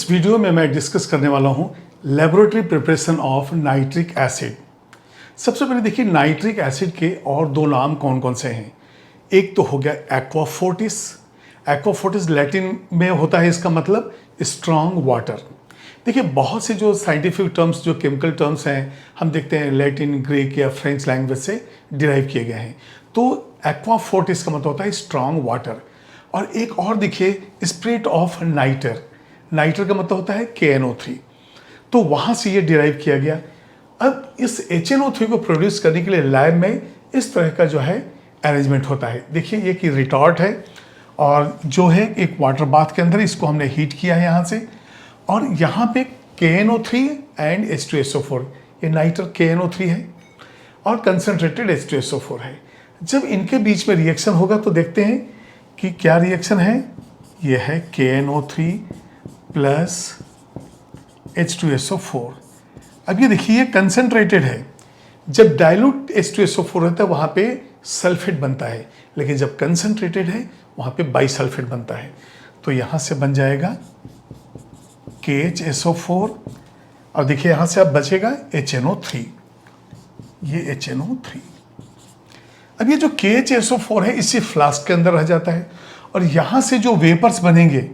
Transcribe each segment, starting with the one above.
इस वीडियो में मैं डिस्कस करने वाला हूं laboratory preparation of nitric acid. सबसे पहले देखिए नाइट्रिक एसिड के और दो नाम कौन कौन से हैं। एक तो हो गया aqua Fortis. Aqua Fortis Latin में होता है, इसका मतलब स्ट्रॉन्ग वाटर। देखिए बहुत से जो साइंटिफिक टर्म्स, जो केमिकल टर्म्स हैं, हम देखते हैं लैटिन, ग्रीक या फ्रेंच लैंग्वेज से डिराइव किए गए हैं। तो एक्वा फोर्टिस का मतलब होता है स्ट्रॉन्ग वाटर। और एक और देखिए स्पिरिट ऑफ नाइटर। नाइटर का मतलब होता है KNO3। तो वहाँ से ये डिराइव किया गया। अब इस HNO3 को प्रोड्यूस करने के लिए लैब में इस तरह का जो है अरेंजमेंट होता है। देखिए ये कि रिटॉर्ट है और जो है एक वाटर बाथ के अंदर इसको हमने हीट किया है यहाँ से, और यहाँ पे KNO3 एंड H2SO4, ये नाइटर KNO3 है और कंसनट्रेटेड H2SO4 है। जब इनके बीच में रिएक्शन होगा तो देखते हैं कि क्या रिएक्शन है। ये है KNO3 प्लस H2SO4। अब ये देखिए ये कंसनट्रेटेड है। जब डाइल्यूट H2SO4 रहता है वहाँ पे सल्फेट बनता है, लेकिन जब कंसनट्रेटेड है वहाँ पे बाइसल्फेट बनता है। तो यहाँ से बन जाएगा KHSO4 और देखिए यहाँ से अब बचेगा HNO3, ये HNO3। अब ये जो KHSO4 है इसी फ्लास्क के अंदर रह जाता है और यहाँ से जो वेपर्स बनेंगे,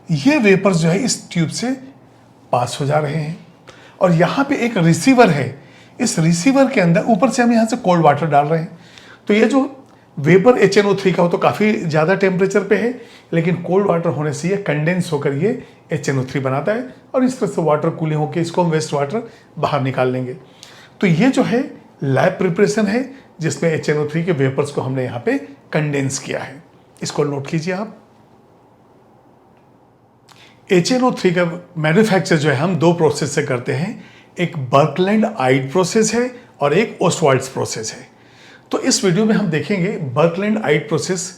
ये वेपर्स जो है इस ट्यूब से पास हो जा रहे हैं और यहाँ पे एक रिसीवर है। इस रिसीवर के अंदर ऊपर से हम यहाँ से कोल्ड वाटर डाल रहे हैं। तो ये जो वेपर HNO3 का हो तो काफ़ी ज़्यादा टेम्परेचर पे है, लेकिन कोल्ड वाटर होने से ये कंडेंस होकर ये HNO3 बनाता है और इस तरह से वाटर कूलिंग होकर इसको हम वेस्ट वाटर बाहर निकाल लेंगे। तो ये जो है लैब प्रिपरेशन है जिसमें HNO3 के वेपर्स को हमने यहाँ पे कंडेंस किया है। इसको नोट कीजिए आप। HNO3 का मैन्युफैक्चर जो है हम दो प्रोसेस से करते हैं। एक बर्कलैंड-आइड प्रोसेस है और एक ओस्टवाल्ड्स प्रोसेस है। तो इस वीडियो में हम देखेंगे बर्कलैंड-आइड प्रोसेस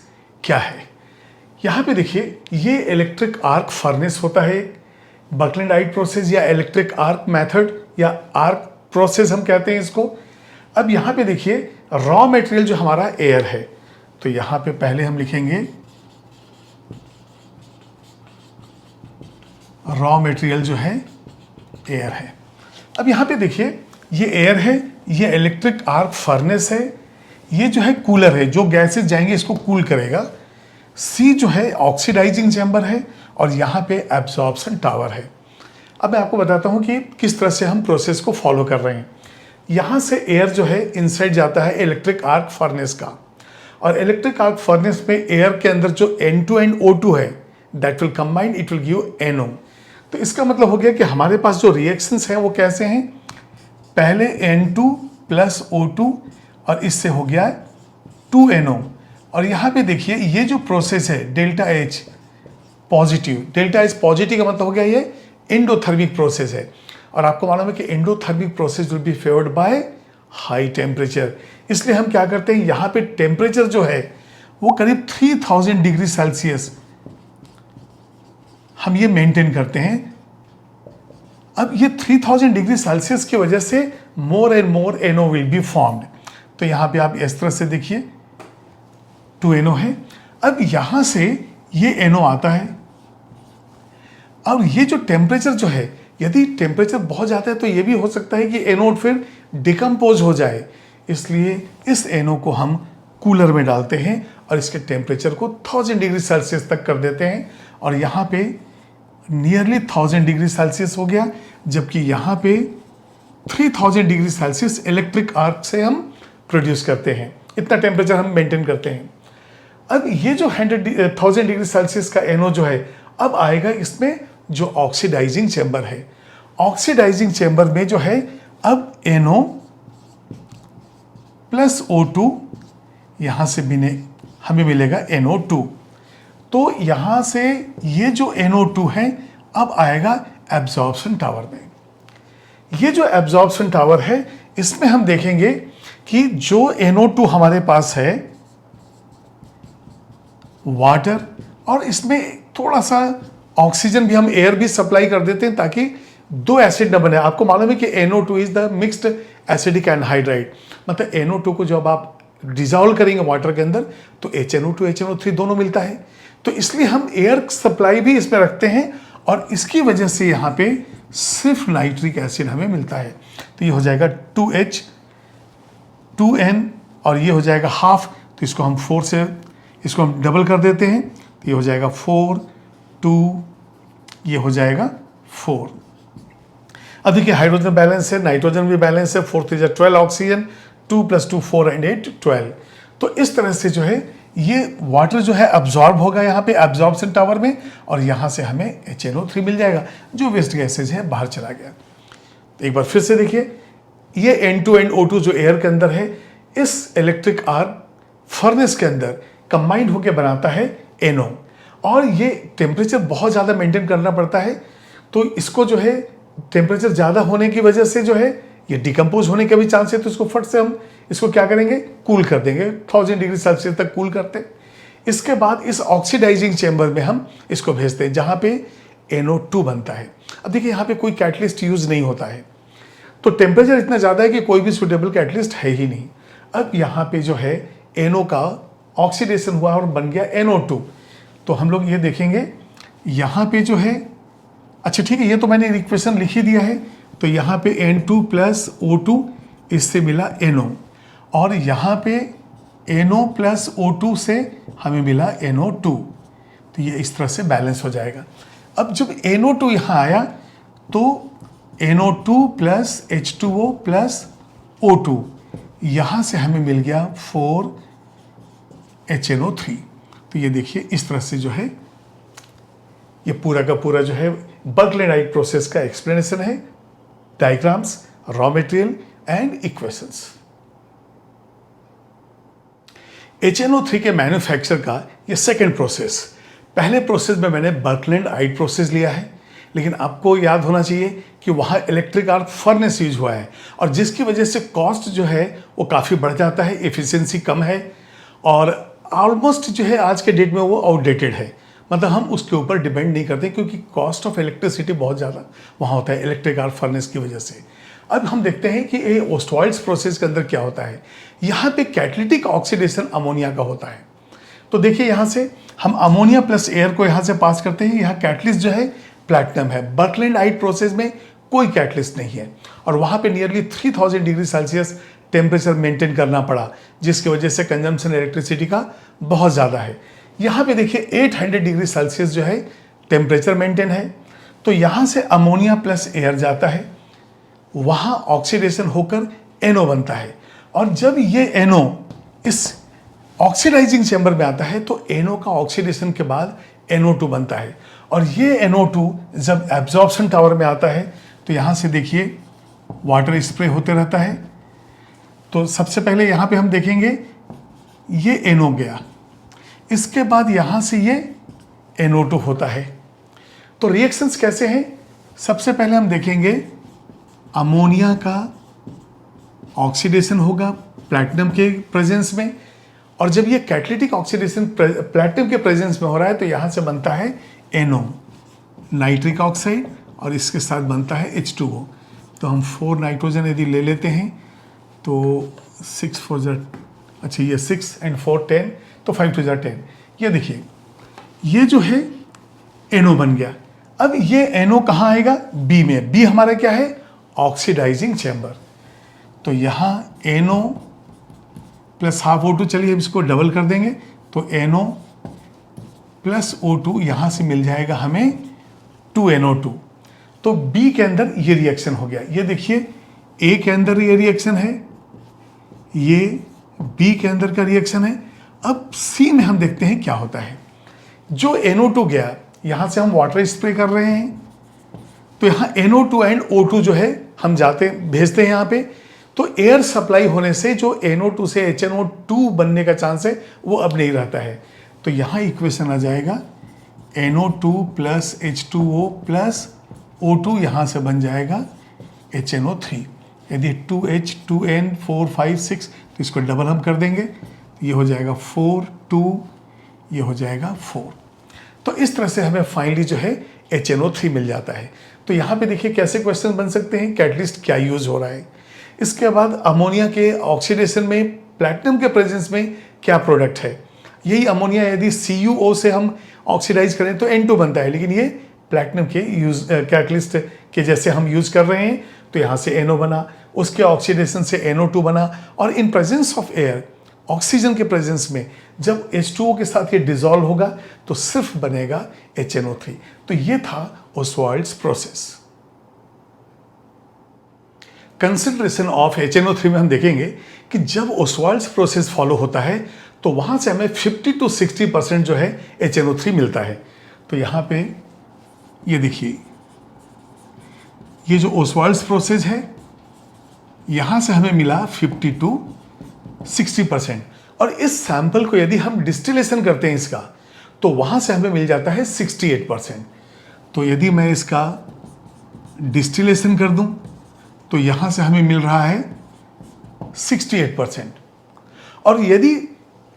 क्या है। यहाँ पे देखिए ये इलेक्ट्रिक आर्क फर्नेस होता है। बर्कलैंड-आइड प्रोसेस या इलेक्ट्रिक आर्क मेथड या आर्क प्रोसेस हम कहते हैं इसको। अब यहाँ पे देखिए रॉ मटेरियल जो हमारा एयर है, तो यहाँ पे पहले हम लिखेंगे रॉ मटेरियल जो है एयर है। अब यहाँ पे देखिए ये एयर है, ये इलेक्ट्रिक आर्क फर्नेस है, ये जो है कूलर है, जो गैसेस जाएंगे इसको कूल करेगा। C जो है ऑक्सीडाइजिंग चैम्बर है और यहाँ पे एब्जॉर्प्शन टावर है। अब मैं आपको बताता हूँ कि किस तरह से हम प्रोसेस को फॉलो कर रहे हैं। यहाँ से एयर जो है इनसाइड जाता है इलेक्ट्रिक आर्क फर्नेस का, और इलेक्ट्रिक आर्क फर्नेस में एयर के अंदर जो N2 एंड O2 है that will combine, it will give NO। तो इसका मतलब हो गया कि हमारे पास जो रिएक्शंस हैं वो कैसे हैं। पहले N2 प्लस O2 और इससे हो गया 2NO। और यहाँ पे देखिए ये जो प्रोसेस है delta H positive, delta H positive का मतलब हो गया ये एंडोथर्मिक प्रोसेस है। और आपको मालूम है कि endothermic process will be favoured by high temperature. इसलिए हम क्या करते हैं, यहाँ पे टेम्परेचर जो है वो करीब 3000 डिग्री सेल्सियस हम ये मेंटेन करते हैं। अब ये 3000 डिग्री सेल्सियस की वजह से more and more NO will be formed. तो यहाँ पे आप इस तरह से देखिए 2NO है। अब यहाँ से ये NO आता है और ये जो टेम्परेचर जो है, यदि टेम्परेचर बहुत ज़्यादा है तो ये भी हो सकता है कि NO फिर डिकम्पोज हो जाए। इसलिए इस NO को हम कूलर में डालते हैं और इसके टेम्परेचर को 1000 डिग्री सेल्सियस तक कर देते हैं और यहाँ पे नियरली 1000 डिग्री सेल्सियस हो गया, जबकि यहाँ पे 3000 डिग्री सेल्सियस इलेक्ट्रिक आर्क से हम प्रोड्यूस करते हैं। इतना टेम्परेचर हम मेंटेन करते हैं। अब ये जो 1000 डिग्री सेल्सियस का NO जो है, अब आएगा इसमें जो ऑक्सीडाइजिंग चैम्बर है। ऑक्सीडाइजिंग चैम्बर में जो है अब NO प्लस O2, यहाँ से हमें मिलेगा NO2। तो यहाँ से ये जो NO2 है अब आएगा एब्जॉर्प्शन टावर में। ये जो एब्जॉर्प्शन टावर है इसमें हम देखेंगे कि जो NO2 हमारे पास है वाटर, और इसमें थोड़ा सा ऑक्सीजन भी, हम एयर भी सप्लाई कर देते हैं ताकि दो एसिड न बने। आपको मालूम है कि NO2 is the mixed acidic anhydride. मतलब NO2 को जब आप डिजॉल्व करेंगे वाटर के अंदर तो HNO2 HNO3 दोनों मिलता है। तो इसलिए हम एयर सप्लाई भी इसमें रखते हैं और इसकी वजह से यहाँ पे सिर्फ नाइट्रिक एसिड हमें मिलता है। तो ये हो जाएगा 2H 2N और ये हो जाएगा हाफ, तो इसको हम 4 से इसको हम डबल कर देते हैं, तो ये हो जाएगा 4 2, ये हो जाएगा 4। अब देखिए हाइड्रोजन बैलेंस है, नाइट्रोजन भी बैलेंस है, 4 3 12 ऑक्सीजन, 2 + 2 4 and 8 12। तो इस तरह से जो है ये वाटर जो है अब्जॉर्ब होगा यहाँ पे एब्जॉर्प्शन टावर में, और यहाँ से हमें HNO3 मिल जाएगा जो वेस्ट गैसेज है बाहर चला गया। तो एक बार फिर से देखिए, ये N2NO2 जो एयर के अंदर है, इस इलेक्ट्रिक आर्क फर्नेस के अंदर कंबाइंड होकर बनाता है NO, और ये टेम्परेचर बहुत ज़्यादा मेंटेन करना पड़ता है। तो इसको जो है टेम्परेचर ज़्यादा होने की वजह से जो है ये डिकम्पोज होने के भी चांस है, तो इसको फट से हम इसको क्या करेंगे, कूल कर देंगे, 1000 डिग्री सेल्सियस तक कूल करते हैं। इसके बाद इस ऑक्सीडाइजिंग चैम्बर में हम इसको भेजते हैं जहाँ पे NO2 बनता है। अब देखिए यहाँ पे कोई कैटलिस्ट यूज नहीं होता है, तो टेम्परेचर इतना ज़्यादा है कि कोई भी सुटेबल कैटलिस्ट है ही नहीं। अब यहाँ पे जो है NO का ऑक्सीडेशन हुआ और बन गया NO2। तो हम लोग ये देखेंगे यहाँ पे जो है, अच्छा ठीक है, ये तो मैंने इक्वेशन लिख ही दिया है। तो यहाँ पे N2 + O2 इससे मिला NO, और यहाँ पे NO + O2 से हमें मिला NO2। तो ये इस तरह से बैलेंस हो जाएगा। अब जब NO2 यहाँ आया तो NO2 + H2O + O2, यहाँ से हमें मिल गया 4 HNO3। तो ये देखिए इस तरह से जो है ये पूरा का पूरा जो है बर्कलेनाइट प्रोसेस का एक्सप्लेनेशन है, diagrams, raw material and equations. HNO3 के मैन्युफैक्चर का ये सेकेंड प्रोसेस। पहले प्रोसेस में मैंने बर्कलैंड-आइट प्रोसेस लिया है, लेकिन आपको याद होना चाहिए कि वहाँ इलेक्ट्रिक आर्क फर्नेस यूज हुआ है, और जिसकी वजह से कॉस्ट जो है वो काफ़ी बढ़ जाता है, एफिशिएंसी कम है, और ऑलमोस्ट जो है आज के डेट में वो आउटडेटेड है। मतलब हम उसके ऊपर डिपेंड नहीं करते, क्योंकि कॉस्ट ऑफ इलेक्ट्रिसिटी बहुत ज़्यादा वहाँ होता है इलेक्ट्रिक आर्क फर्नेस की वजह से। अब हम देखते हैं कि ये ओस्टवाल्ड्स प्रोसेस के अंदर क्या होता है। यहाँ पे कैटलिटिक ऑक्सीडेशन अमोनिया का होता है। तो देखिए यहाँ से हम अमोनिया + एयर को यहाँ से पास करते हैं, यहाँ कैटलिस्ट जो है प्लैटिनम है। बर्कलैंड-आइट प्रोसेस में कोई कैटलिस्ट नहीं है, और वहाँ पे nearly 3000 degree Celsius temperature maintain करना पड़ा, जिसकी वजह से कंजम्पशन इलेक्ट्रिसिटी का बहुत ज़्यादा है। यहाँ पे देखिए 800 डिग्री सेल्सियस जो है टेम्परेचर मेंटेन है। तो यहाँ से अमोनिया + एयर जाता है, वहाँ ऑक्सीडेशन होकर NO बनता है, और जब ये NO इस ऑक्सीडाइजिंग चैम्बर में आता है तो NO का ऑक्सीडेशन के बाद NO2 बनता है, और ये NO2 जब एब्जॉर्प्शन टावर में आता है तो यहाँ से देखिए वाटर स्प्रे होते रहता है। तो सबसे पहले यहाँ पे हम देखेंगे ये NO गया, इसके बाद यहाँ से ये NO2 होता है। तो रिएक्शंस कैसे हैं, सबसे पहले हम देखेंगे अमोनिया का ऑक्सीडेशन होगा प्लैटिनम के प्रेजेंस में, और जब ये कैटलिटिक ऑक्सीडेशन प्लैटिनम के प्रेजेंस में हो रहा है तो यहाँ से बनता है NO नाइट्रिक ऑक्साइड, और इसके साथ बनता है H2O। तो हम 4 नाइट्रोजन यदि ले लेते हैं तो 6 4 ज़ा, अच्छा ये 6 and 4 10, तो 5 2 ज़ा 10। ये देखिए ये जो है NO बन गया। अब ये NO कहाँ आएगा, B में। B हमारा क्या है, ऑक्सीडाइजिंग चैम्बर। तो यहाँ NO + ½ O2, चलिए अब इसको डबल कर देंगे, तो NO + O2 यहाँ से मिल जाएगा हमें 2NO2। तो B के अंदर ये रिएक्शन हो गया। ये देखिए A के अंदर ये रिएक्शन है, ये B के अंदर का रिएक्शन है। अब C में हम देखते हैं क्या होता है। जो NO2 गया, यहाँ से हम वाटर स्प्रे कर रहे हैं, तो यहाँ NO2 and O2 जो है हम भेजते हैं यहाँ पे, तो एयर सप्लाई होने से जो NO2 से HNO2 बनने का चांस है वो अब नहीं रहता है। तो यहाँ इक्वेशन आ जाएगा NO2 + H2O + O2, यहाँ से बन जाएगा HNO3। यदि 2H 2N 4 5 6, तो इसको डबल हम कर देंगे, ये हो जाएगा 4 2, ये हो जाएगा 4। तो इस तरह से हमें फाइनली जो है HNO3 मिल जाता है। तो यहाँ पे देखिए कैसे क्वेश्चन बन सकते हैं, कैटलिस्ट क्या यूज हो रहा है। इसके बाद अमोनिया के ऑक्सीडेशन में प्लैटिनम के प्रेजेंस में क्या प्रोडक्ट है। यही अमोनिया यदि CuO से हम ऑक्सीडाइज करें तो N2 बनता है, लेकिन ये प्लैटिनम के यूज कैटलिस्ट के जैसे हम यूज कर रहे हैं, तो यहाँ से NO बना, उसके ऑक्सीडेशन से NO2 बना, और in presence of air, oxygen के प्रेजेंस में जब H2O के साथ ये डिसॉल्व होगा तो सिर्फ बनेगा HNO3। तो ये था ओस्वाल्ड्स प्रोसेस। कंसिडरेशन ऑफ HNO3 में हम देखेंगे कि जब ओस्वाल्ड्स प्रोसेस फॉलो होता है तो वहां से हमें 50 to 60% जो है HNO3 मिलता है। तो यहाँ पे ये देखिए, ये जो ओस्वाल्ड्स प्रोसेस है, यहाँ से हमें मिला 50 to 60%, और इस सैंपल को यदि हम डिस्टिलेशन करते हैं इसका, तो वहाँ से हमें मिल जाता है 68%। तो यदि मैं इसका डिस्टिलेशन कर दूं तो यहाँ से हमें मिल रहा है 68%। और यदि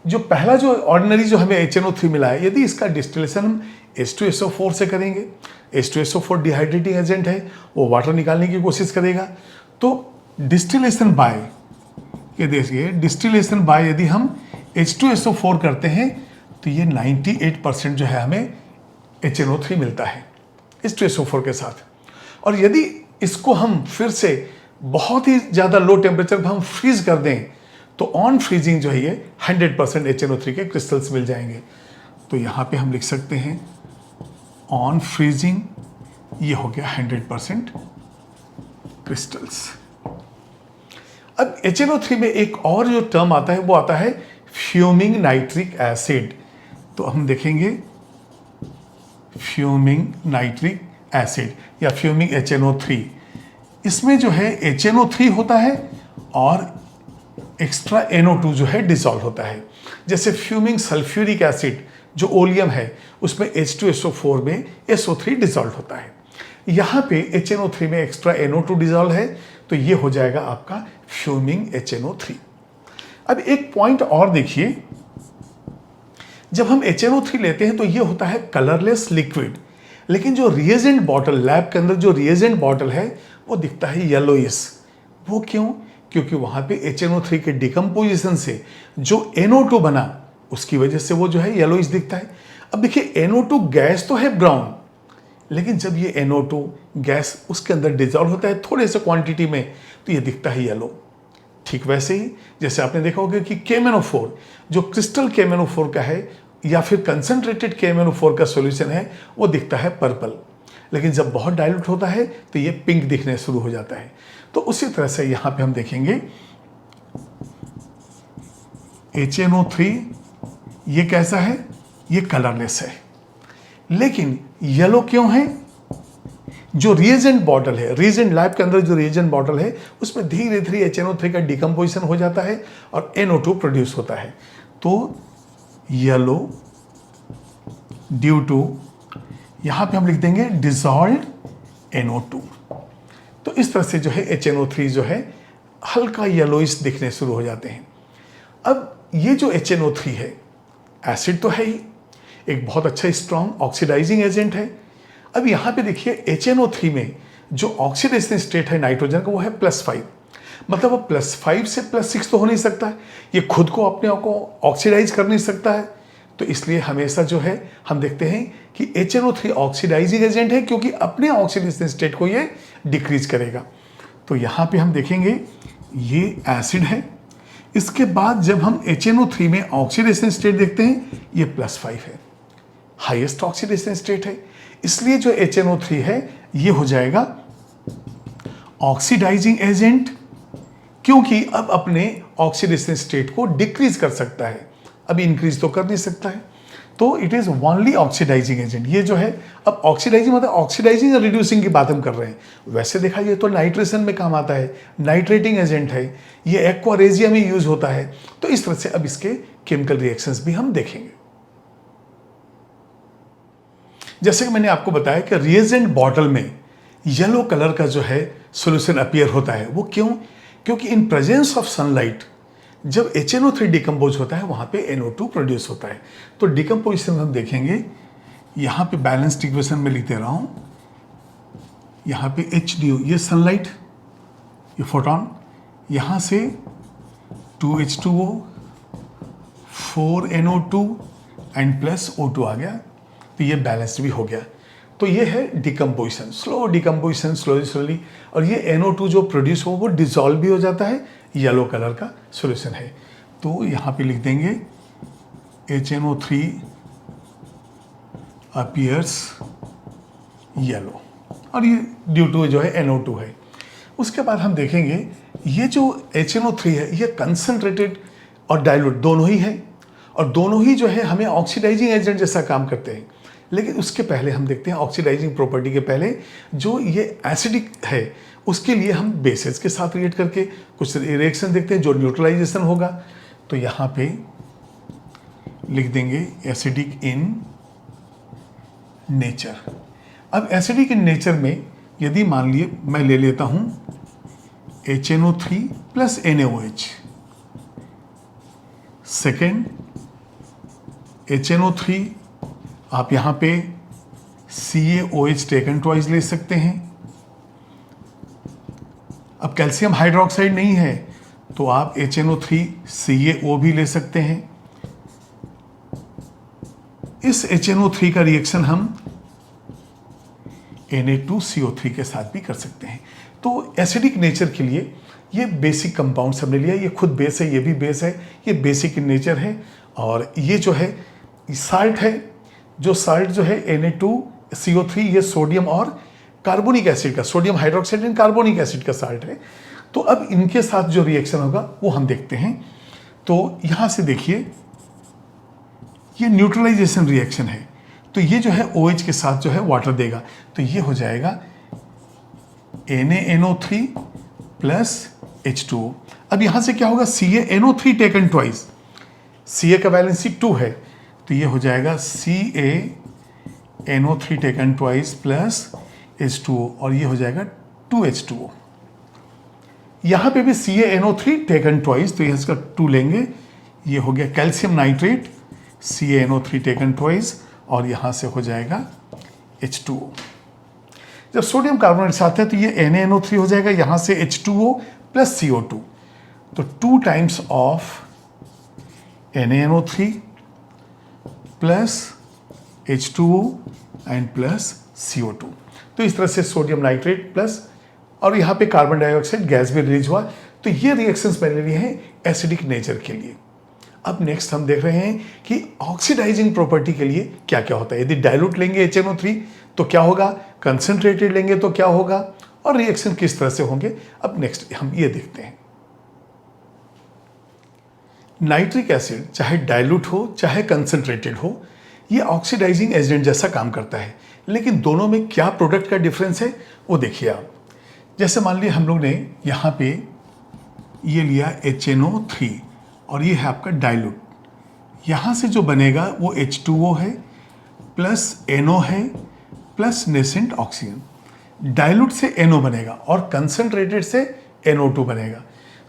जो पहला जो ऑर्डिनरी जो हमें HNO3 मिला है, यदि इसका डिस्टिलेशन हम H2SO4 से करेंगे, H2SO4 डिहाइड्रेटिंग एजेंट है, वो वाटर निकालने की कोशिश करेगा, तो डिस्टिलेशन बाय, ये देखिए डिस्टिलेशन बाय यदि हम H2SO4 करते हैं तो ये 98% जो है हमें HNO3 मिलता है H2SO4 के साथ। और यदि इसको हम फिर से बहुत ही ज़्यादा लो टेम्परेचर पर हम फ्रीज कर दें तो ऑन फ्रीजिंग जो है ये 100% HNO3 के क्रिस्टल्स मिल जाएंगे। तो यहाँ पे हम लिख सकते हैं ऑन फ्रीजिंग ये हो गया 100% क्रिस्टल्स। अब HNO3 में एक और जो टर्म आता है वो आता है फ्यूमिंग नाइट्रिक एसिड। तो हम देखेंगे फ्यूमिंग नाइट्रिक एसिड या फ्यूमिंग HNO3, इसमें जो है HNO3 होता है और एक्स्ट्रा NO2 जो है डिसॉल्व होता है। जैसे फ्यूमिंग सल्फ्यूरिक एसिड जो ओलियम है उसमें H2SO4 में SO3 डिसॉल्व होता है। यहाँ पे HNO3 में एक्स्ट्रा NO2 डिसॉल्व है, तो ये हो जाएगा आपका फ्यूमिंग HNO3। अब एक पॉइंट और देखिए, जब हम HNO3 लेते हैं तो ये होता है कलरलेस लिक्विड, लेकिन जो रिएजेंट बॉटल, लैब के अंदर जो रिएजेंट बॉटल है वो दिखता है येलोइश। वो क्यों? क्योंकि वहाँ पे HNO3 के डिकम्पोजिशन से जो NO2 बना उसकी वजह से वो जो है येलोइश दिखता है। अब देखिए NO2 गैस तो है ब्राउन, लेकिन जब ये NO2 गैस उसके अंदर डिजॉल्व होता है थोड़े से क्वांटिटी में तो ये दिखता है येलो। ठीक वैसे ही जैसे आपने देखा होगा कि KMnO4 जो क्रिस्टल KMnO4 का है या फिर कंसंट्रेटेड KMnO4 का सॉल्यूशन है वो दिखता है पर्पल, लेकिन जब बहुत डाइल्यूट होता है तो ये पिंक दिखने शुरू हो जाता है। तो उसी तरह से यहाँ पे हम देखेंगे HNO3 ये कैसा है? ये कलरलेस है, लेकिन येलो क्यों है? जो रिएजेंट बॉटल है, रिएजेंट लैब के अंदर जो रिएजेंट बॉटल है उसमें धीरे धीरे HNO3 का डिकम्पोजिशन हो जाता है और NO2 प्रोड्यूस होता है। तो येलो ड्यू टू, यहाँ पे हम लिख देंगे डिसॉल्व्ड NO2। तो इस तरह से जो है HNO3 जो है हल्का येलोइश दिखने शुरू हो जाते हैं। अब ये जो HNO3 है एसिड तो है ही, एक बहुत अच्छा स्ट्रॉन्ग ऑक्सीडाइजिंग एजेंट है। अब यहाँ पे देखिए HNO3 में जो ऑक्सीडेशन स्टेट है नाइट्रोजन का वो है +5, मतलब वो +5 से +6 तो हो नहीं सकता है, ये खुद को अपने आप को ऑक्सीडाइज कर नहीं सकता है। तो इसलिए हमेशा जो है हम देखते हैं कि HNO3 ऑक्सीडाइजिंग एजेंट है क्योंकि अपने ऑक्सीडेशन स्टेट को ये डिक्रीज करेगा। तो यहाँ पे हम देखेंगे ये एसिड है, इसके बाद जब हम HNO3 में ऑक्सीडेशन स्टेट देखते हैं ये +5 है, हाईएस्ट ऑक्सीडेशन स्टेट है, इसलिए जो HNO3 है ये हो जाएगा ऑक्सीडाइजिंग एजेंट, क्योंकि अब अपने ऑक्सीडेशन स्टेट को डिक्रीज कर सकता है, अभी इंक्रीज तो कर नहीं सकता है। तो it is only oxidising agent. ये जो है, अब ऑक्सीडाइजिंग मतलब ऑक्सीडाइजिंग और रिड्यूसिंग की बात हम कर रहे हैं। वैसे देखा ये तो नाइट्रेशन में काम आता है, नाइट्रेटिंग एजेंट है, ये एक्वारेजिया में यूज होता है। तो इस तरह से अब इसके केमिकल रिएक्शंस भी हम देखेंगे। जैसे कि मैंने आपको बताया कि रिएजेंट बॉटल में येलो कलर का जो है सॉल्यूशन अपीयर होता है। वो क्यों? क्योंकि इन प्रेजेंस ऑफ सनलाइट जब HNO3 डिकम्पोज होता है वहाँ पे NO2 प्रोड्यूस होता है। तो डिकम्पोजिशन हम देखेंगे, यहाँ पे बैलेंस्ड इक्वेशन में लिख दे रहा हूँ, यहाँ पे HDO ये सनलाइट, ये फोटोन, यहाँ से 2H2O 4NO2 एंड +O2 आ गया, तो ये बैलेंस्ड भी हो गया। तो ये है डिकम्पोजिशन, स्लो डिकम्पोजिशन, स्लोली, और ये NO2 जो प्रोड्यूस हो वो डिजॉल्व भी हो जाता है, येलो कलर का सॉल्यूशन है। तो यहाँ पे लिख देंगे HNO3 अपीयर्स येलो, और ये ड्यू टू जो है NO2 है। उसके बाद हम देखेंगे ये जो HNO3 है ये कंसंट्रेटेड और डाइल्यूट दोनों ही है, और दोनों ही जो है हमें ऑक्सीडाइजिंग एजेंट जैसा काम करते हैं। लेकिन उसके पहले हम देखते हैं ऑक्सीडाइजिंग प्रॉपर्टी के पहले जो ये एसिडिक है उसके लिए हम बेसेस के साथ रिएक्ट करके कुछ रिएक्शन देखते हैं जो न्यूट्रलाइजेशन होगा। तो यहाँ पे लिख देंगे एसिडिक इन नेचर। अब एसिडिक इन नेचर में यदि मान लिए मैं ले लेता हूँ HNO3 plus NaOH, second HNO3 आप यहाँ पे CaOH टेकन ट्वाइस ले सकते हैं। अब कैल्शियम हाइड्रोक्साइड नहीं है तो आप HNO3 CaO भी ले सकते हैं। इस HNO3 का रिएक्शन हम Na2CO3 के साथ भी कर सकते हैं। तो एसिडिक नेचर के लिए ये बेसिक कंपाउंड हमने लिया, ये खुद बेस है, ये भी बेस है, ये बेसिक इन नेचर है। और ये जो है साल्ट है, जो साल्ट जो है Na2CO3 ये सोडियम और कार्बोनिक एसिड का, sodium hydroxide and carbonic acid का साल्ट है। तो अब इनके साथ जो रिएक्शन होगा वो हम देखते हैं। तो यहाँ से देखिए ये न्यूट्रलाइजेशन रिएक्शन है, तो ये जो है OH के साथ जो है वाटर देगा, तो ये हो जाएगा NaNO3 प्लस H2O। अब यहाँ से क्या होगा CaNO3 टेकन ट्वाइस, Ca का वैलेंसी 2 है, तो ये हो जाएगा CaNO3 taken twice plus H2O, और ये हो जाएगा 2H2O। यहाँ पे भी CaNO3 टेकन ट्वाइस, तो इसका 2 लेंगे, ये हो गया calcium nitrate CaNO3 taken twice, और यहाँ से हो जाएगा H2O। जब सोडियम कार्बोनेट साथ है तो ये NaNO3 हो जाएगा, यहाँ से H2O प्लस CO2, तो 2 times of NaNO3 plus H2O and plus CO2। तो इस तरह से सोडियम नाइट्रेट प्लस, और यहाँ पे कार्बन डाइऑक्साइड गैस भी रिलीज हुआ। तो ये रिएक्शंस मैंने लिए हैं एसिडिक नेचर के लिए। अब नेक्स्ट हम देख रहे हैं कि ऑक्सीडाइजिंग प्रॉपर्टी के लिए क्या क्या होता है। यदि डाइल्यूट लेंगे HNO3 तो क्या होगा, कंसंट्रेटेड लेंगे तो क्या होगा, और रिएक्शन किस तरह से होंगे। अब नेक्स्ट हम ये देखते हैं। नाइट्रिक एसिड चाहे डाइल्यूट हो चाहे कंसंट्रेटेड हो, ये ऑक्सीडाइजिंग एजेंट जैसा काम करता है। लेकिन दोनों में क्या प्रोडक्ट का डिफरेंस है वो देखिए आप। जैसे मान लीजिए हम लोग ने यहाँ पे ये लिया HNO3 और ये है आपका डाइल्यूट, यहाँ से जो बनेगा वो H2O है प्लस NO है प्लस नेसेंट ऑक्सीजन। डाइल्यूट से NO बनेगा और कंसंट्रेटेड से NO2 बनेगा।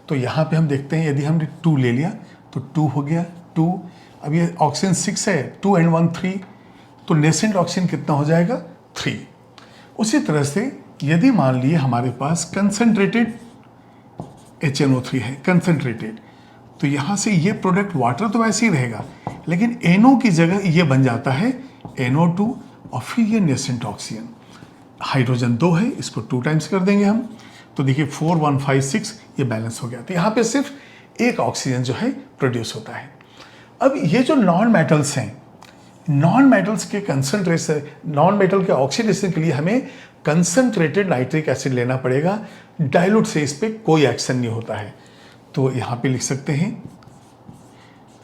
तो यहाँ पे हम देखते हैं, यदि हमने 2 ले लिया तो 2 हो गया 2। अब ये ऑक्सीजन 6 है, 2 and 1 3, तो नेसेंट ऑक्सीजन कितना हो जाएगा 3। उसी तरह से यदि मान लिए हमारे पास कंसंट्रेटेड HNO3 है, कंसंट्रेटेड, तो यहाँ से ये प्रोडक्ट वाटर तो वैसे ही रहेगा, लेकिन NO की जगह ये बन जाता है NO2 और फिर ये नेसेंट ऑक्सीजन। हाइड्रोजन 2 है, इसको 2 टाइम्स कर देंगे हम, तो देखिए 4 1 5 6 ये बैलेंस हो गया। तो यहाँ पे सिर्फ एक ऑक्सीजन जो है प्रोड्यूस होता है। अब ये जो नॉन मेटल्स हैं, नॉन मेटल्स के कंसंट्रेशन, नॉन मेटल के ऑक्सीडेशन के लिए हमें कंसंट्रेटेड नाइट्रिक एसिड लेना पड़ेगा। डाइल्यूट से इस पर कोई एक्शन नहीं होता है। तो यहाँ पे लिख सकते हैं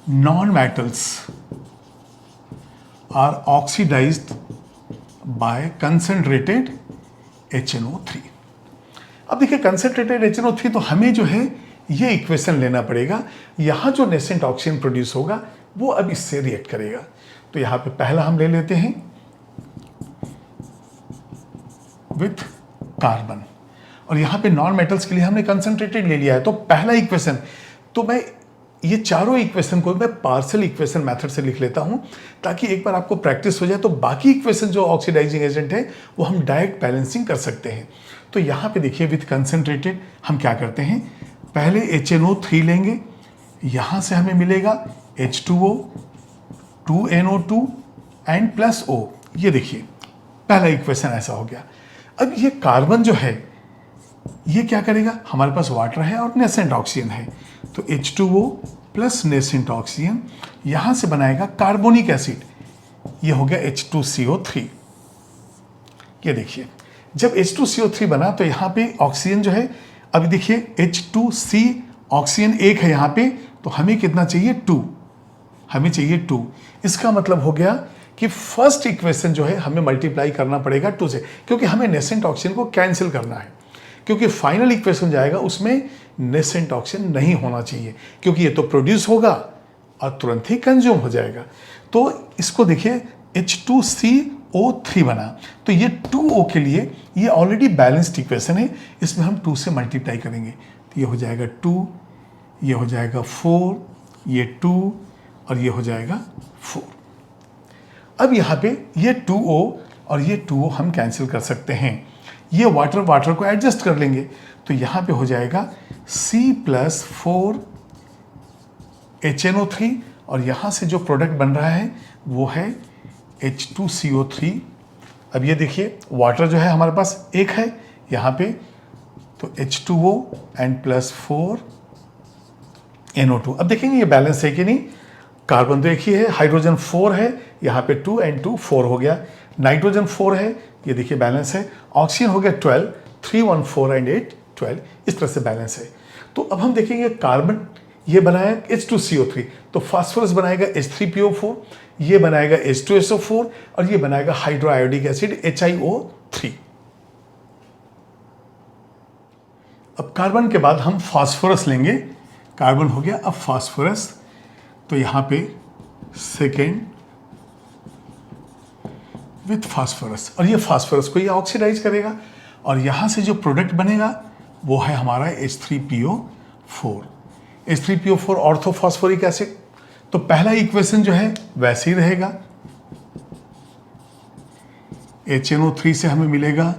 non metals are oxidised by concentrated HNO3। अब देखिए कंसंट्रेटेड HNO3, तो हमें जो है ये इक्वेशन लेना पड़ेगा। यहाँ जो नेसेंट ऑक्सीजन प्रोड्यूस होगा वो अब इससे रिएक्ट करेगा। तो यहाँ पे पहला हम ले लेते हैं विथ कार्बन, और यहाँ पे नॉन मेटल्स के लिए हमने कंसंट्रेटेड ले लिया है। तो पहला इक्वेशन, तो मैं ये चारों इक्वेशन को मैं पार्शियल इक्वेशन मेथड से लिख लेता हूँ ताकि एक बार आपको प्रैक्टिस हो जाए, तो बाकी इक्वेशन जो ऑक्सीडाइजिंग एजेंट है वो हम डायरेक्ट बैलेंसिंग कर सकते हैं। तो यहाँ पे देखिए विथ कंसंट्रेटेड हम क्या करते हैं, पहले HNO3 लेंगे, यहाँ से हमें मिलेगा H2O 2NO2 and plus O। ये देखिए पहला इक्वेशन ऐसा हो गया। अब ये कार्बन जो है ये क्या करेगा, हमारे पास वाटर है और नेसेंट ऑक्सीजन है, तो H2O प्लस नेसेंट ऑक्सीजन यहां से बनाएगा कार्बोनिक एसिड, ये हो गया H2CO3। ये देखिए जब H2CO3 बना तो यहां पे ऑक्सीजन जो है, अभी देखिए H2C ऑक्सीजन एक है यहां पे, तो हमें कितना चाहिए 2, हमें चाहिए 2। इसका मतलब हो गया कि फर्स्ट इक्वेशन जो है हमें मल्टीप्लाई करना पड़ेगा 2 से, क्योंकि हमें नेसेंट ऑक्सीजन को कैंसिल करना है, क्योंकि फाइनल इक्वेशन जाएगा उसमें नेसेंट ऑक्सीजन नहीं होना चाहिए, क्योंकि ये तो प्रोड्यूस होगा और तुरंत ही कंज्यूम हो जाएगा। तो इसको देखिए H2CO3 बना, तो ये 2O के लिए ये ऑलरेडी बैलेंस्ड इक्वेशन है, इसमें हम 2 से मल्टीप्लाई करेंगे, तो ये हो जाएगा 2, ये हो जाएगा 4, ये 2 और ये हो जाएगा 4। अब यहाँ पे ये 2O और ये 2O हम कैंसिल कर सकते हैं, ये वाटर वाटर को एडजस्ट कर लेंगे, तो यहाँ पे हो जाएगा C+4HNO3 और यहाँ से जो प्रोडक्ट बन रहा है वो है H2CO3। अब ये देखिए वाटर जो है हमारे पास एक है यहाँ पे, तो H2O एंड प्लस 4NO2। अब देखेंगे ये बैलेंस है कि नहीं, कार्बन तो एक ही है, हाइड्रोजन 4 है, यहाँ पे 2 एंड 2 4 हो गया, नाइट्रोजन 4 है, ये देखिए बैलेंस है, ऑक्सीजन हो गया 12, 3 1 4 एंड 8 12, इस तरह से बैलेंस है। तो अब हम देखेंगे कार्बन ये बनाया H2CO3, तो फास्फोरस बनाएगा H3PO4, ये बनाएगा H2SO4 और ये बनाएगा हाइड्रोआयोडिक एसिड HiO3। अब कार्बन के बाद हम फास्फोरस लेंगे, कार्बन हो गया, अब फास्फोरस, तो यहाँ पे सेकेंड विथ फास्फोरस, और ये फास्फोरस को ये ऑक्सीडाइज करेगा और यहाँ से जो प्रोडक्ट बनेगा वो है हमारा H3PO4। H3PO4 ऑर्थोफॉस्फोरिक एसिड, तो पहला इक्वेशन जो है वैसे ही रहेगा, HNO3 से हमें मिलेगा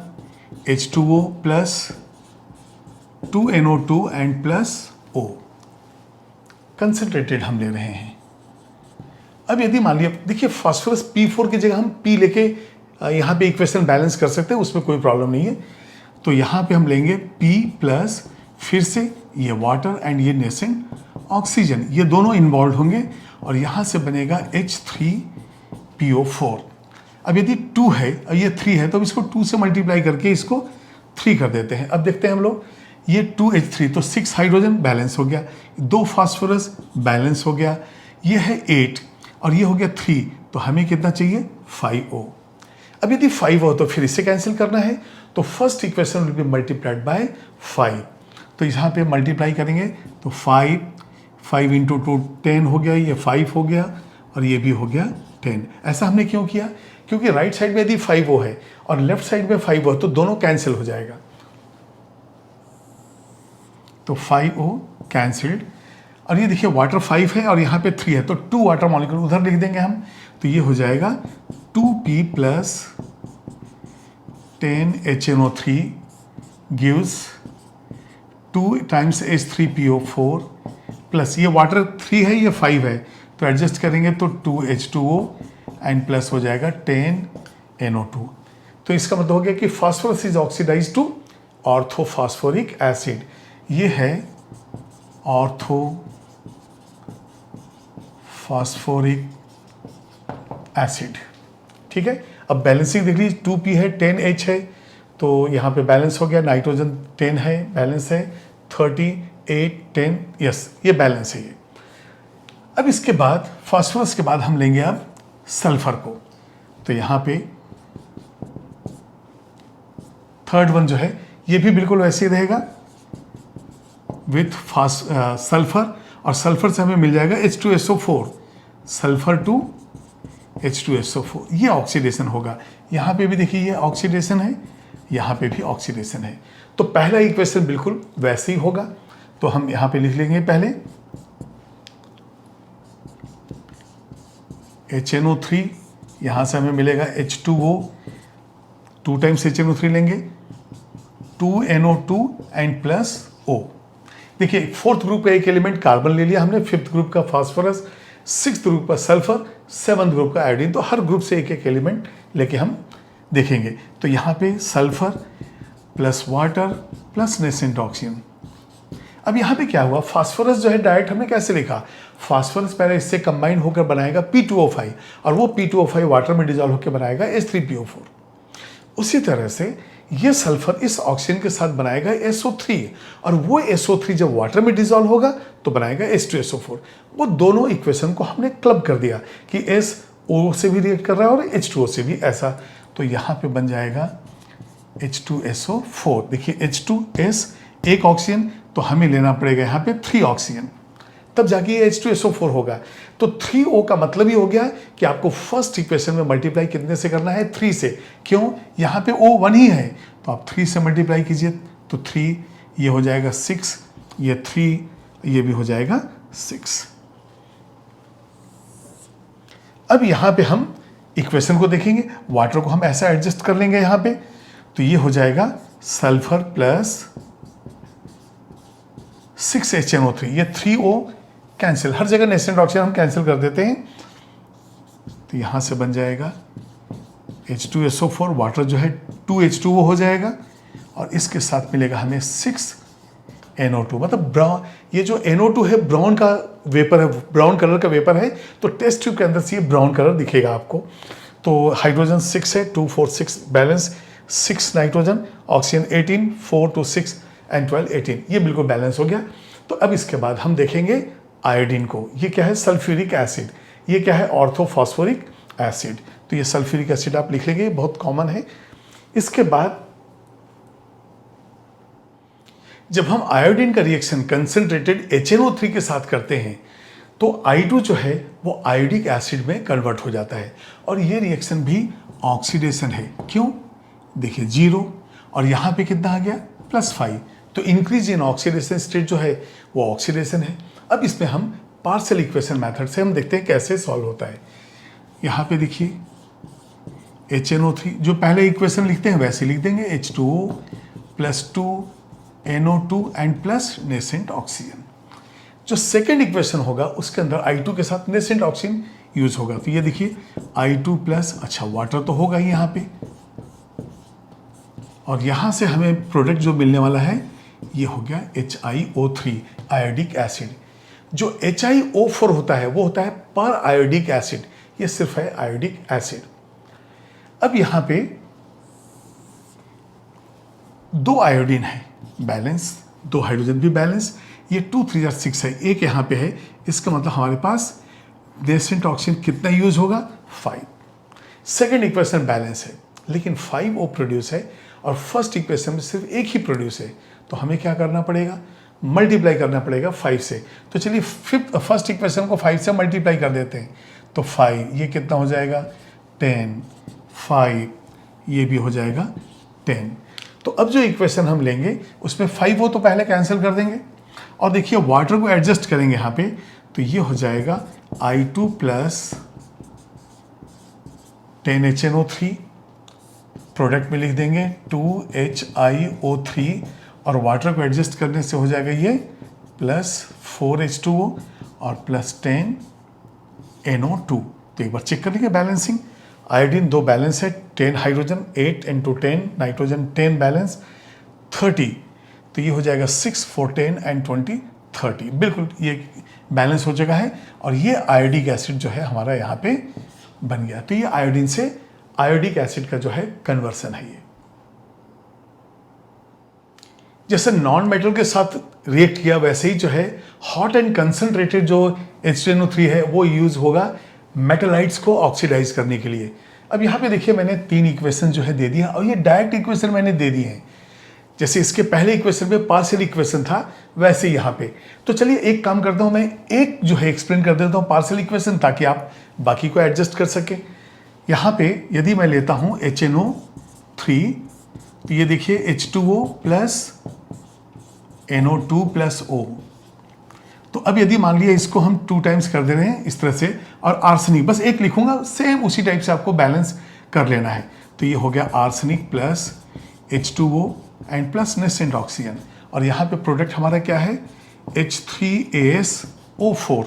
H2O plus 2NO2 and plus O, concentrated हम ले रहे हैं। अब यदि मान लिया, देखिए फास्फोरस P4 की जगह हम P लेके यहाँ पे इक्वेशन बैलेंस कर सकते हैं, उसमें कोई प्रॉब्लम नहीं है। तो यहाँ पे हम लेंगे P प्लस फिर से ये वाटर एंड ये नेसेंट ऑक्सीजन, ये दोनों इन्वॉल्व होंगे और यहाँ से बनेगा H3PO4। अब यदि 2 है और ये 3 है तो अब इसको 2 से मल्टीप्लाई करके इसको 3 कर देते हैं। अब देखते हैं हम लोग, ये 2H3 तो 6 हाइड्रोजन बैलेंस हो गया, 2 फास्फोरस बैलेंस हो गया, ये है 8 और ये हो गया 3, तो हमें कितना चाहिए 5O। अब यदि 5O तो फिर इससे कैंसिल करना है, तो first equation will be multiplied by 5, तो यहाँ पे मल्टीप्लाई करेंगे तो 5 इंटू 2 10 हो गया, ये 5 हो गया और ये भी हो गया 10। ऐसा हमने क्यों किया, क्योंकि राइट साइड में यदि 5O है और लेफ्ट साइड में 5O तो दोनों कैंसिल हो जाएगा, तो 5O कैंसिल्ड। और ये देखिए वाटर 5 है और यहाँ पे 3 है, तो 2 वाटर मॉलिक्यूल उधर लिख देंगे हम, तो ये हो जाएगा 2P plus 10 HNO3 gives 2 times H3PO4 plus ये वाटर 3 है, ये 5 है, तो एडजस्ट करेंगे तो 2H2O एंड प्लस हो जाएगा 10NO2। तो इसका मतलब हो गया कि phosphorus is oxidise to orthophosphoric acid, ये है ऑर्थोफॉस्फोरिक एसिड। ठीक है, अब बैलेंसिंग देख लीजिए, 2P है 10H है, तो यहाँ पे बैलेंस हो गया, नाइट्रोजन 10 है बैलेंस है, 38 10 यस ये बैलेंस है ये। अब इसके बाद फास्फोरस के बाद हम लेंगे अब सल्फर को, तो यहाँ पे थर्ड वन जो है ये भी बिल्कुल वैसे ही रहेगा विथ सल्फर, और सल्फर से हमें मिल जाएगा H2SO4, सल्फर टू H2SO4, ये ऑक्सीडेशन होगा। यहाँ पे भी देखिए ये ऑक्सीडेशन है, यहाँ पे भी ऑक्सीडेशन है, तो पहला इक्वेशन बिल्कुल वैसे ही होगा। तो हम यहाँ पे लिख लेंगे पहले HNO3, यहाँ से हमें मिलेगा H2O, 2 टाइम्स HNO3 लेंगे, 2NO2 एंड प्लस O। देखिए फोर्थ ग्रुप का एक एलिमेंट कार्बन ले लिया हमने, फिफ्थ ग्रुप का फास्फोरस, सिक्स्थ ग्रुप का सल्फर, सेवंथ ग्रुप का आयोडीन, तो हर ग्रुप से एक एक एलिमेंट लेके हम देखेंगे तो यहाँ पे sulphur plus water plus nascent oxygen. अब यहाँ पे क्या हुआ, फास्फोरस जो है डायरेक्ट हमने कैसे लिखा, फास्फोरस पहले इससे कंबाइन होकर बनाएगा P2O5 और वो P2O5 वाटर में डिजॉल्व होकर बनाएगा H3PO4। उसी तरह से ये सल्फर इस ऑक्सीजन के साथ बनाएगा SO3 और वो SO3 जब वाटर में डिजॉल्व होगा तो बनाएगा H2SO4। वो दोनों इक्वेशन को हमने क्लब कर दिया कि SO से भी रिएक्ट कर रहा है और H2O से भी ऐसा, तो यहाँ पे बन जाएगा H2SO4। देखिए H2S एक ऑक्सीजन तो हमें लेना पड़ेगा यहाँ पे 3 ऑक्सीजन, तब जाके ये H2SO4 होगा। तो 3O का मतलब ही हो गया कि आपको फर्स्ट इक्वेशन में मल्टीप्लाई कितने से करना है, 3 से। क्यों, यहाँ पे O 1 ही है तो आप 3 से मल्टीप्लाई कीजिए तो 3, ये हो जाएगा 6, ये 3, ये भी हो जाएगा 6। अब यहाँ पे हम इक्वेशन को देखेंगे, वाटर को हम ऐसा एडजस्ट कर लेंगे यहाँ पे, तो ये हो जाएगा सल्फर प्लस 6HNO3, ये 3O कैंसिल, हर जगह नेसेंट ऑक्सीजन हम कैंसिल कर देते हैं, तो यहां से बन जाएगा H2SO4, वाटर जो है 2H2O हो जाएगा और इसके साथ मिलेगा हमें 6NO2। मतलब ब्राउन, ये जो NO2 है ब्राउन का वेपर है, ब्राउन कलर का वेपर है, तो टेस्ट ट्यूब के अंदर से ये ब्राउन कलर दिखेगा आपको। तो हाइड्रोजन 6 है, 2 4 6 balance, 6 nitrogen, oxygen 18, 4 to 6 and 12 18, ये बिल्कुल बैलेंस हो गया। तो अब इसके बाद हम देखेंगे आयोडीन को, ये क्या है, सल्फ्यूरिक एसिड, ये क्या है, ऑर्थोफॉस्फोरिक एसिड। तो ये सल्फ्यूरिक एसिड आप लिख लेंगे, बहुत कॉमन है। इसके बाद जब हम आयोडीन का रिएक्शन कंसंट्रेटेड HNO3 के साथ करते हैं तो I2 जो है वो आयोडिक एसिड में कन्वर्ट हो जाता है और ये रिएक्शन भी ऑक्सीडेशन है। क्यों, देखिए 0 और यहाँ पे कितना आ गया, +5, तो इंक्रीज इन ऑक्सीडेशन स्टेट जो है वो ऑक्सीडेशन है। अब इसमें हम पार्शियल इक्वेशन मेथड से हम देखते हैं कैसे सॉल्व होता है। यहाँ पे देखिए HNO3, जो पहले इक्वेशन लिखते हैं वैसे लिख देंगे, H2O + 2NO2 and plus nascent oxygen. जो सेकेंड इक्वेशन होगा उसके अंदर I2 के साथ नेसेंट ऑक्सीजन यूज होगा, तो ये देखिए I2 प्लस, अच्छा वाटर तो होगा ही यहाँ पे, और यहाँ से हमें प्रोडक्ट जो मिलने वाला है ये हो गया HiO3 आयोडिक एसिड। जो HiO4 होता है वो होता है पर आयोडिक एसिड, ये सिर्फ है आयोडिक एसिड। अब यहाँ पे 2 आयोडीन है बैलेंस, 2 हाइड्रोजन भी बैलेंस, ये 2 3 6 है, एक यहाँ पे है, इसका मतलब हमारे पास नेसेंट ऑक्सीजन कितना यूज होगा, 5। सेकेंड इक्वेशन बैलेंस है लेकिन 5O प्रोड्यूस है और फर्स्ट इक्वेशन में सिर्फ एक ही प्रोड्यूस है, तो हमें क्या करना पड़ेगा, मल्टीप्लाई करना पड़ेगा 5 से। तो चलिए फर्स्ट इक्वेशन को 5 से मल्टीप्लाई कर देते हैं, तो 5, ये कितना हो जाएगा 10, 5, ये भी हो जाएगा 10। तो अब जो इक्वेशन हम लेंगे उसमें 5O तो पहले कैंसिल कर देंगे और देखिए वाटर को एडजस्ट करेंगे यहाँ पे, तो ये हो जाएगा I2 + 10HNO3, प्रोडक्ट में लिख देंगे 2HiO3 और वाटर को एडजस्ट करने से हो जाएगा ये +4H2O और +10NO2। तो एक बार चेक कर लेंगे बैलेंसिंग, आयोडीन 2 बैलेंस है, 10 हाइड्रोजन, 8 × 10 नाइट्रोजन, 10 बैलेंस, 30, तो ये हो जाएगा 6 4 10 and 20 30, बिल्कुल ये बैलेंस हो चुका है और ये आयोडिक एसिड जो है हमारा यहाँ पे बन गया। तो ये आयोडीन से आयोडिक एसिड का जो है कन्वर्सन है। ये जैसे नॉन मेटल के साथ रिएक्ट किया वैसे ही जो है हॉट एंड कंसंट्रेटेड जो HNO3 है वो यूज होगा मेटलाइट्स को ऑक्सीडाइज करने के लिए। अब यहाँ पे देखिए मैंने 3 इक्वेशन जो है दे दिया और ये डायरेक्ट इक्वेशन मैंने दे दी है, जैसे इसके पहले इक्वेशन में पार्शियल इक्वेशन था वैसे यहाँ पे। तो चलिए एक काम करता हूँ, मैं एक जो है एक्सप्लेन कर देता हूँ पार्शियल इक्वेशन ताकि आप बाकी को एडजस्ट कर सकें। यहाँ पे यदि मैं लेता हूँ HNO3, तो ये देखिए H2O + NO2 + O। तो अब यदि मान लिया इसको हम 2 टाइम्स कर दे रहे हैं इस तरह से, और आर्सेनिक बस एक लिखूंगा, सेम उसी टाइप से आपको बैलेंस कर लेना है। तो ये हो गया arsenic + H2O and plus nascent oxygen, और यहाँ पे प्रोडक्ट हमारा क्या है H3AsO4।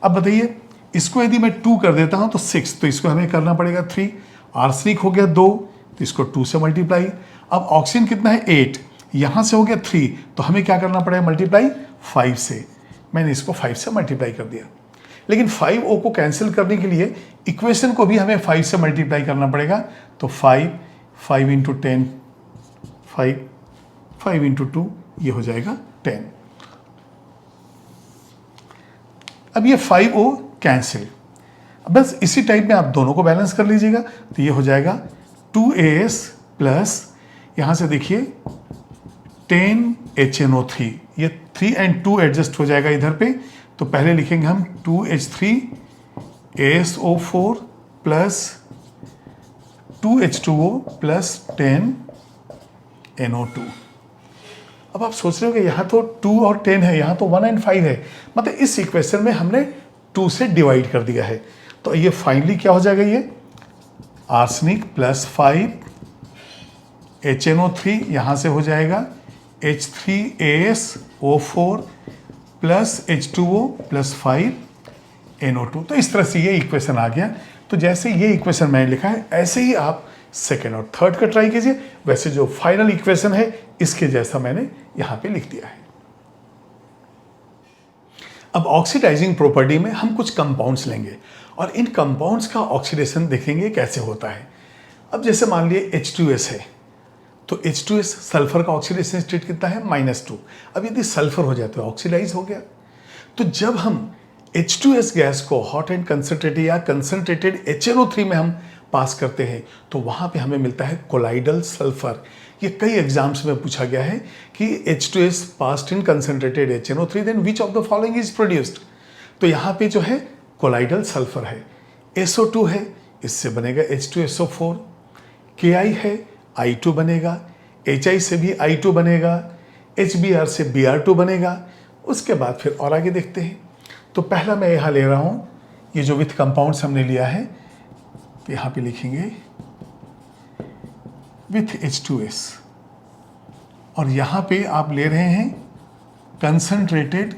अब बताइए इसको यदि मैं 2 कर देता हूँ तो 6, तो इसको हमें करना पड़ेगा 3, आर्सेनिक हो गया 2, तो इसको 2 से मल्टीप्लाई। अब ऑक्सीजन कितना है 8, यहाँ से हो गया 3, तो हमें क्या करना पड़ेगा मल्टीप्लाई 5 से। मैंने इसको 5 से मल्टीप्लाई कर दिया। लेकिन 5O को कैंसिल करने के लिए इक्वेशन को भी हमें 5 से मल्टीप्लाई करना पड़ेगा। तो 5 इंटू 10, 5 इंटू 2, ये हो जाएगा 10। अब ये 5O कैंसिल। बस इसी टाइप में आप दोनों को बैलेंस कर लीजिएगा। तो ये हो जाएगा 2AS प्लस, यहाँ से देखिए 10HNO3, ये 3 and 2 एडजस्ट हो जाएगा इधर पे। तो पहले लिखेंगे हम 2H3ASO4 plus 2H2O plus 10NO2। अब आप सोच रहे हो कि यहाँ तो 2 और 10 है, यहाँ तो 1 and 5 है, मतलब इस इक्वेशन में हमने 2 से डिवाइड कर दिया है। तो ये फाइनली क्या हो जाएगा, ये आर्सेनिक प्लस 5HNO3, यहाँ से हो जाएगा H3ASO4 plus H2O plus 5NO2। तो इस तरह से ये इक्वेशन आ गया। तो जैसे ये इक्वेशन मैंने लिखा है, ऐसे ही आप सेकेंड और थर्ड का ट्राई कीजिए। वैसे जो फाइनल इक्वेशन है इसके जैसा मैंने यहाँ पे लिख दिया है। अब ऑक्सीडाइजिंग प्रॉपर्टी में हम कुछ कंपाउंड्स लेंगे और इन कंपाउंड्स का ऑक्सीडेशन देखेंगे कैसे होता है। अब जैसे मान लिए H2S है, तो H2S सल्फर का ऑक्सीडेशन स्टेट कितना है -2। अब यदि सल्फर हो जाए तो ऑक्सीडाइज हो गया। तो जब हम H2S गैस को हॉट एंड कंसंट्रेटेड या कंसंट्रेटेड HNO3 में हम पास करते हैं तो वहाँ पे हमें मिलता है कोलाइडल सल्फर। ये कई एग्जाम्स में पूछा गया है कि H2S passed in concentrated HNO3 then which of the following is produced. तो यहाँ पे जो है कोलाइडल सल्फर है, SO2 है, इससे बनेगा H2SO4, Ki है, I2 बनेगा, HI से भी I2 बनेगा, HBr से Br2 बनेगा। उसके बाद फिर और आगे देखते हैं। तो पहला मैं यहाँ ले रहा हूँ, ये जो विथ कंपाउंड्स हमने लिया है, तो यहाँ पे लिखेंगे विथ H2S, और यहाँ पे आप ले रहे हैं कंसंट्रेटेड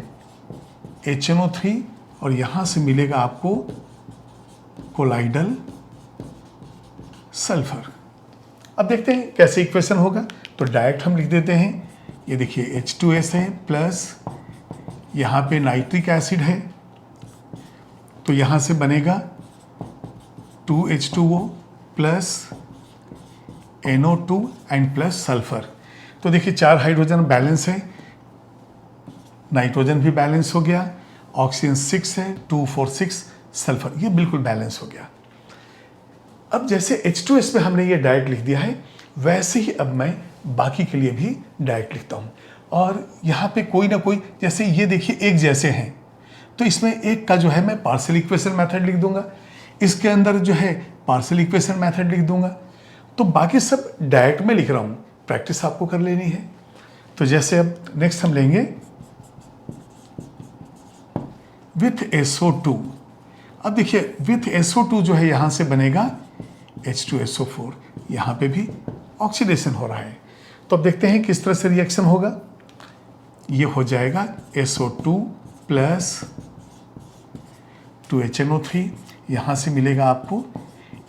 HNO3 और यहाँ से मिलेगा आपको कोलाइडल सल्फर। अब देखते हैं कैसे इक्वेशन होगा। तो डायरेक्ट हम लिख देते हैं, ये देखिए H2S है प्लस यहाँ पे नाइट्रिक एसिड है, तो यहाँ से बनेगा 2H2O plus NO2 and plus sulphur. तो देखिए 4 हाइड्रोजन बैलेंस है, नाइट्रोजन भी बैलेंस हो गया, ऑक्सीजन 6 है, 2 4 6 सल्फर, ये बिल्कुल बैलेंस हो गया। अब जैसे H2S में हमने ये डायरेक्ट लिख दिया है, वैसे ही अब मैं बाकी के लिए भी डायरेक्ट लिखता हूँ। और यहाँ पे कोई ना कोई, जैसे ये देखिए एक जैसे हैं, तो इसमें एक का जो है मैं पार्शियल इक्वेशन मेथड लिख दूंगा, इसके अंदर जो है पार्शियल इक्वेशन मेथड लिख दूंगा। तो बाकी सब डायरेक्ट में लिख रहा हूँ, प्रैक्टिस आपको कर लेनी है। तो जैसे अब नेक्स्ट हम लेंगे विथ SO2। अब देखिए विथ SO2 जो है यहाँ से बनेगा H2SO4, यहाँ पे भी ऑक्सीडेशन हो रहा है। तो अब देखते हैं किस तरह से रिएक्शन होगा। ये हो जाएगा SO2 प्लस 2HNO3, यहाँ से मिलेगा आपको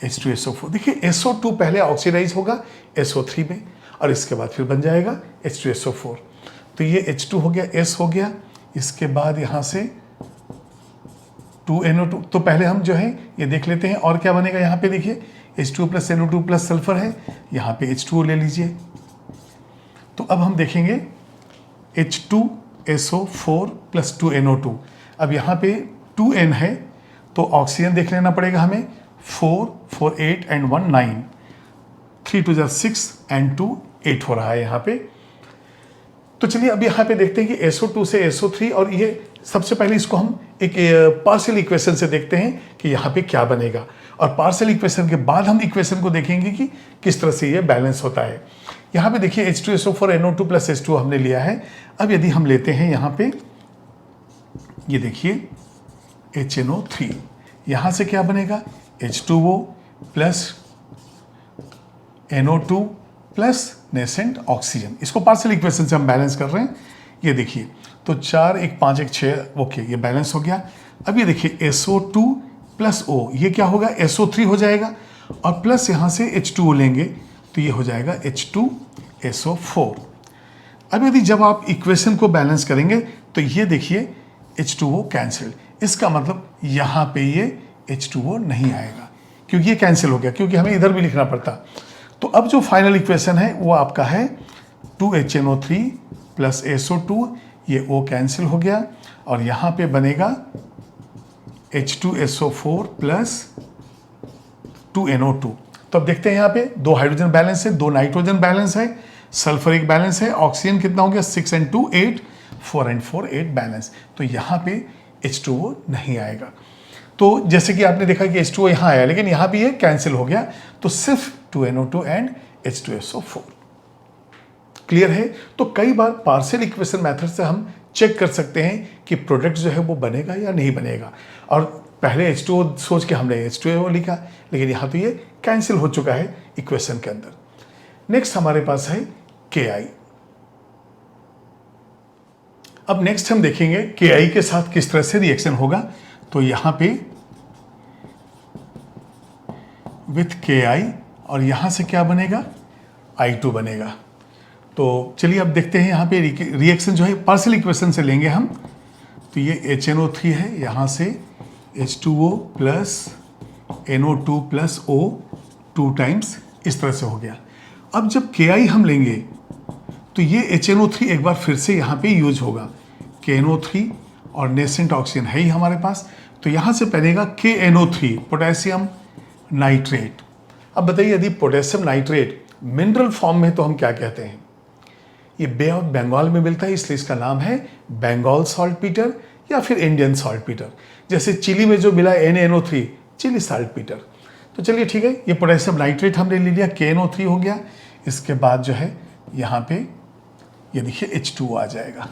H2SO4। देखिए SO2 पहले ऑक्सीडाइज होगा SO3 में और इसके बाद फिर बन जाएगा H2SO4। तो ये H2 हो गया, S हो गया, इसके बाद यहाँ से 2NO2। तो पहले हम जो है ये देख लेते हैं और क्या बनेगा। यहाँ पे देखिए H2 plus NO2 plus sulphur है, यहाँ पे H2O ले लीजिए। तो अब हम देखेंगे H2SO4 प्लस 2NO2। अब यहाँ पे 2N है तो ऑक्सीजन देख लेना पड़ेगा हमें, 4 4 8 एंड 1 9, 3 2 6 एंड 2 8 हो रहा है यहाँ पे। तो चलिए अब यहाँ पे देखते हैं कि SO2 से SO3, और ये सबसे पहले इसको हम एक पार्शियल इक्वेशन से देखते हैं कि यहाँ पे क्या बनेगा, और पार्शियल इक्वेशन के बाद हम इक्वेशन को देखेंगे कि किस तरह से ये बैलेंस होता है। यहाँ पे देखिए H2SO4 NO2 प्लस H2 हमने लिया है। अब यदि हम लेते हैं यहाँ पे, ये देखिए HNO3, यहाँ से क्या बनेगा H2O plus NO2 plus nascent oxygen. इसको पार्शियल इक्वेशन से हम बैलेंस कर रहे हैं। ये देखिए तो 4 1 5 1 6, ओके, ये बैलेंस हो गया। अब ये देखिए SO2 प्लस O, ये क्या होगा SO3 हो जाएगा, और प्लस यहाँ से H2O लेंगे तो ये हो जाएगा H2SO4। अब यदि जब आप इक्वेशन को बैलेंस करेंगे तो ये देखिए H2O कैंसिल, इसका मतलब यहाँ पे ये H2O नहीं आएगा क्योंकि ये कैंसिल हो गया, क्योंकि हमें इधर भी लिखना पड़ता। तो अब जो फाइनल इक्वेशन है वो आपका है 2HNO3 प्लस SO2, ये O कैंसिल हो गया और यहाँ पे बनेगा H2SO4 प्लस 2NO2। तो अब देखते हैं यहाँ पे 2 हाइड्रोजन बैलेंस है, 2 नाइट्रोजन बैलेंस है, सल्फरिक बैलेंस है, ऑक्सीजन कितना हो गया 6 and 2 8, 4 and 4 8 बैलेंस। तो यहाँ पे H2O नहीं आएगा। तो जैसे कि आपने देखा कि H2O यहाँ आया लेकिन यहाँ भी ये कैंसिल हो गया, तो सिर्फ 2NO2 एंड H2SO4। क्लियर है? तो कई बार पार्शियल इक्वेशन मेथड से हम चेक कर सकते हैं कि प्रोडक्ट जो है वो बनेगा या नहीं बनेगा। और पहले H2O सोच के हमने H2O लिखा, लेकिन यहाँ तो ये कैंसिल हो चुका है इक्वेशन के अंदर। नेक्स्ट हमारे पास है KI। अब नेक्स्ट हम देखेंगे KI के साथ किस तरह से रिएक्शन होगा। तो यहाँ पे विथ KI और यहाँ से क्या बनेगा, I2 बनेगा। तो चलिए अब देखते हैं यहाँ पे रिएक्शन जो है पार्शियल इक्वेशन से लेंगे हम। तो ये HNO3 है, यहाँ से H2O plus NO2 plus O 2 times इस तरह से हो गया। अब जब KI हम लेंगे तो ये HNO3 एक बार फिर से यहाँ पे यूज होगा, KNO3 और नेसेंट ऑक्सीजन है ही हमारे पास, तो यहाँ से बनेगा KNO3 पोटेशियम नाइट्रेट। अब बताइए यदि पोटेशियम नाइट्रेट मिनरल फॉर्म में तो हम क्या कहते हैं? ये बे ऑफ बंगाल में मिलता है इसलिए इसका नाम है बंगाल सॉल्टपीटर या फिर इंडियन सॉल्टपीटर। जैसे चिली में जो मिला NaNO3 चिली सॉल्टपीटर। तो चलिए ठीक है, ये पोटेशियम नाइट्रेट हमने ले लिया, KNO3 हो गया। इसके बाद जो है यहाँ पे ये देखिए H2O आ जाएगा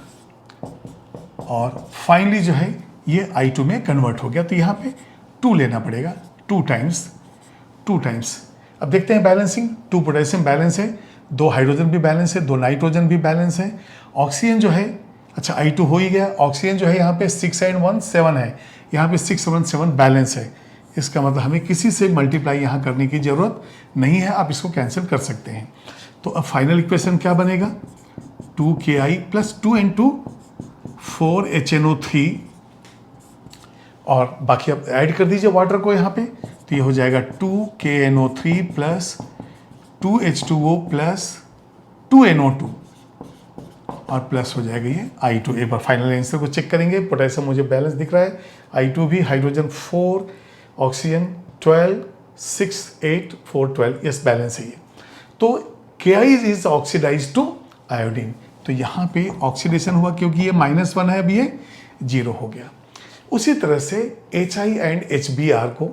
और फाइनली जो है ये I2 में कन्वर्ट हो गया। तो यहाँ पे 2 लेना पड़ेगा, 2 टाइम्स। अब देखते हैं बैलेंसिंग। 2 पोटेशियम बैलेंस है, 2 हाइड्रोजन भी बैलेंस है, 2 नाइट्रोजन भी बैलेंस है। ऑक्सीजन जो है, अच्छा I2 हो ही गया। ऑक्सीजन जो है यहाँ पे 6 and 1 7 है, यहाँ पे 6 7 7 बैलेंस है। इसका मतलब हमें किसी से मल्टीप्लाई यहाँ करने की ज़रूरत नहीं है, आप इसको कैंसिल कर सकते हैं। तो अब फाइनल इक्वेशन क्या बनेगा, 2KI प्लस 2 into 4HNO3 और बाकी अब ऐड कर दीजिए वाटर को यहाँ पे। तो ये हो जाएगा 2KNO3 plus 2H2O plus 2NO2 और प्लस हो जाएगा ये I2। एक बार फाइनल आंसर को चेक करेंगे। पोटेशियम मुझे बैलेंस दिख रहा है, I2 भी, हाइड्रोजन 4, ऑक्सीजन 12, 6 8 4 12, यस बैलेंस है ये। तो KI is oxidise to iodine. तो यहाँ पे ऑक्सीडेशन हुआ क्योंकि ये -1 है, अभी ये 0 हो गया। उसी तरह से HI एंड HBr को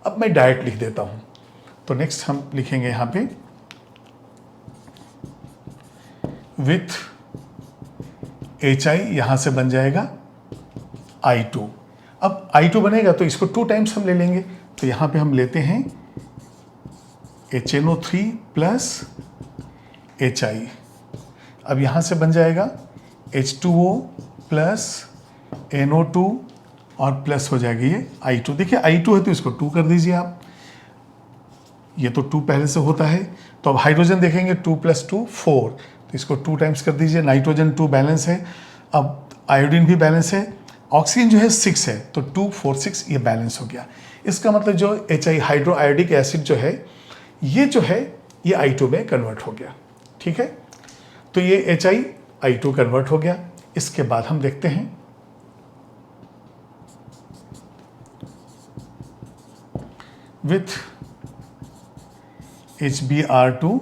अब मैं डायरेक्ट लिख देता हूँ। तो नेक्स्ट हम लिखेंगे यहाँ पे विथ HI, यहाँ से बन जाएगा I2। अब I2 बनेगा तो इसको 2 टाइम्स हम ले लेंगे। तो यहाँ पे हम लेते हैं HNO3 प्लस HI। अब यहाँ से बन जाएगा H2O प्लस NO2 और प्लस हो जाएगी ये I2। देखिए I2 है तो इसको 2 कर दीजिए आप, ये तो 2 पहले से होता है। तो अब हाइड्रोजन देखेंगे 2 + 2 4, तो इसको 2 टाइम्स कर दीजिए। नाइट्रोजन 2 बैलेंस है, अब आयोडीन भी बैलेंस है। ऑक्सीजन जो है 6 है तो 2 4 6 ये बैलेंस हो गया। इसका मतलब जो HI हाइड्रो आयोडिक एसिड जो है ये I2 में कन्वर्ट हो गया। ठीक है, तो ये HI I2 कन्वर्ट हो गया। इसके बाद हम देखते हैं विथ HBr2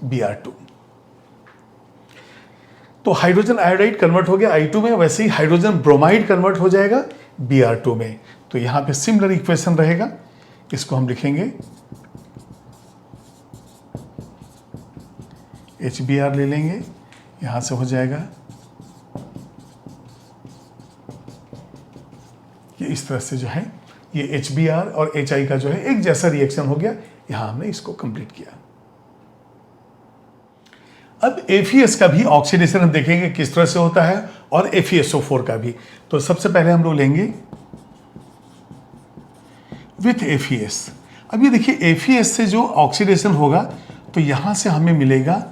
Br2। तो हाइड्रोजन आयोडाइड कन्वर्ट हो गया I2 में, वैसे ही हाइड्रोजन ब्रोमाइड कन्वर्ट हो जाएगा Br2 में। तो यहां पे सिमिलर इक्वेशन रहेगा, इसको हम लिखेंगे HBr ले लेंगे, यहां से हो जाएगा ये इस तरह से जो है ये HBr और HI का जो है एक जैसा रिएक्शन हो गया। यहां हमने इसको कंप्लीट किया। अब FeS का भी ऑक्सीडेशन हम देखेंगे किस तरह से होता है और FeSO4 का भी। तो सबसे पहले हम लोग लेंगे विथ FeS। अब ये देखिए FeS से जो ऑक्सीडेशन होगा तो यहाँ से हमें मिलेगा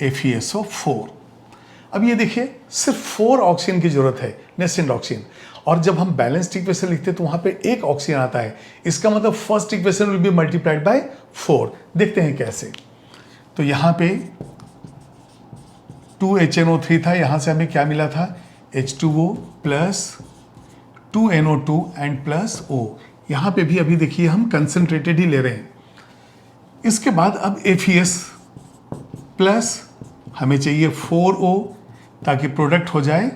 FeSO4। अब ये देखिए सिर्फ 4 ऑक्सीजन की जरूरत है, नेसेंट ऑक्सीजन, और जब हम बैलेंस्ड इक्वेशन लिखते हैं तो वहाँ पे एक ऑक्सीजन आता है, इसका मतलब first equation will be multiplied by 4। देखते हैं कैसे। तो यहाँ पे 2HNO3 था, यहाँ से हमें क्या मिला था H2O plus 2NO2 and plus O। यहाँ पे भी अभी देखिए हम कंसनट्रेटेड ही ले रहे हैं। इसके बाद अब FeS प्लस हमें चाहिए 4O ताकि प्रोडक्ट हो जाए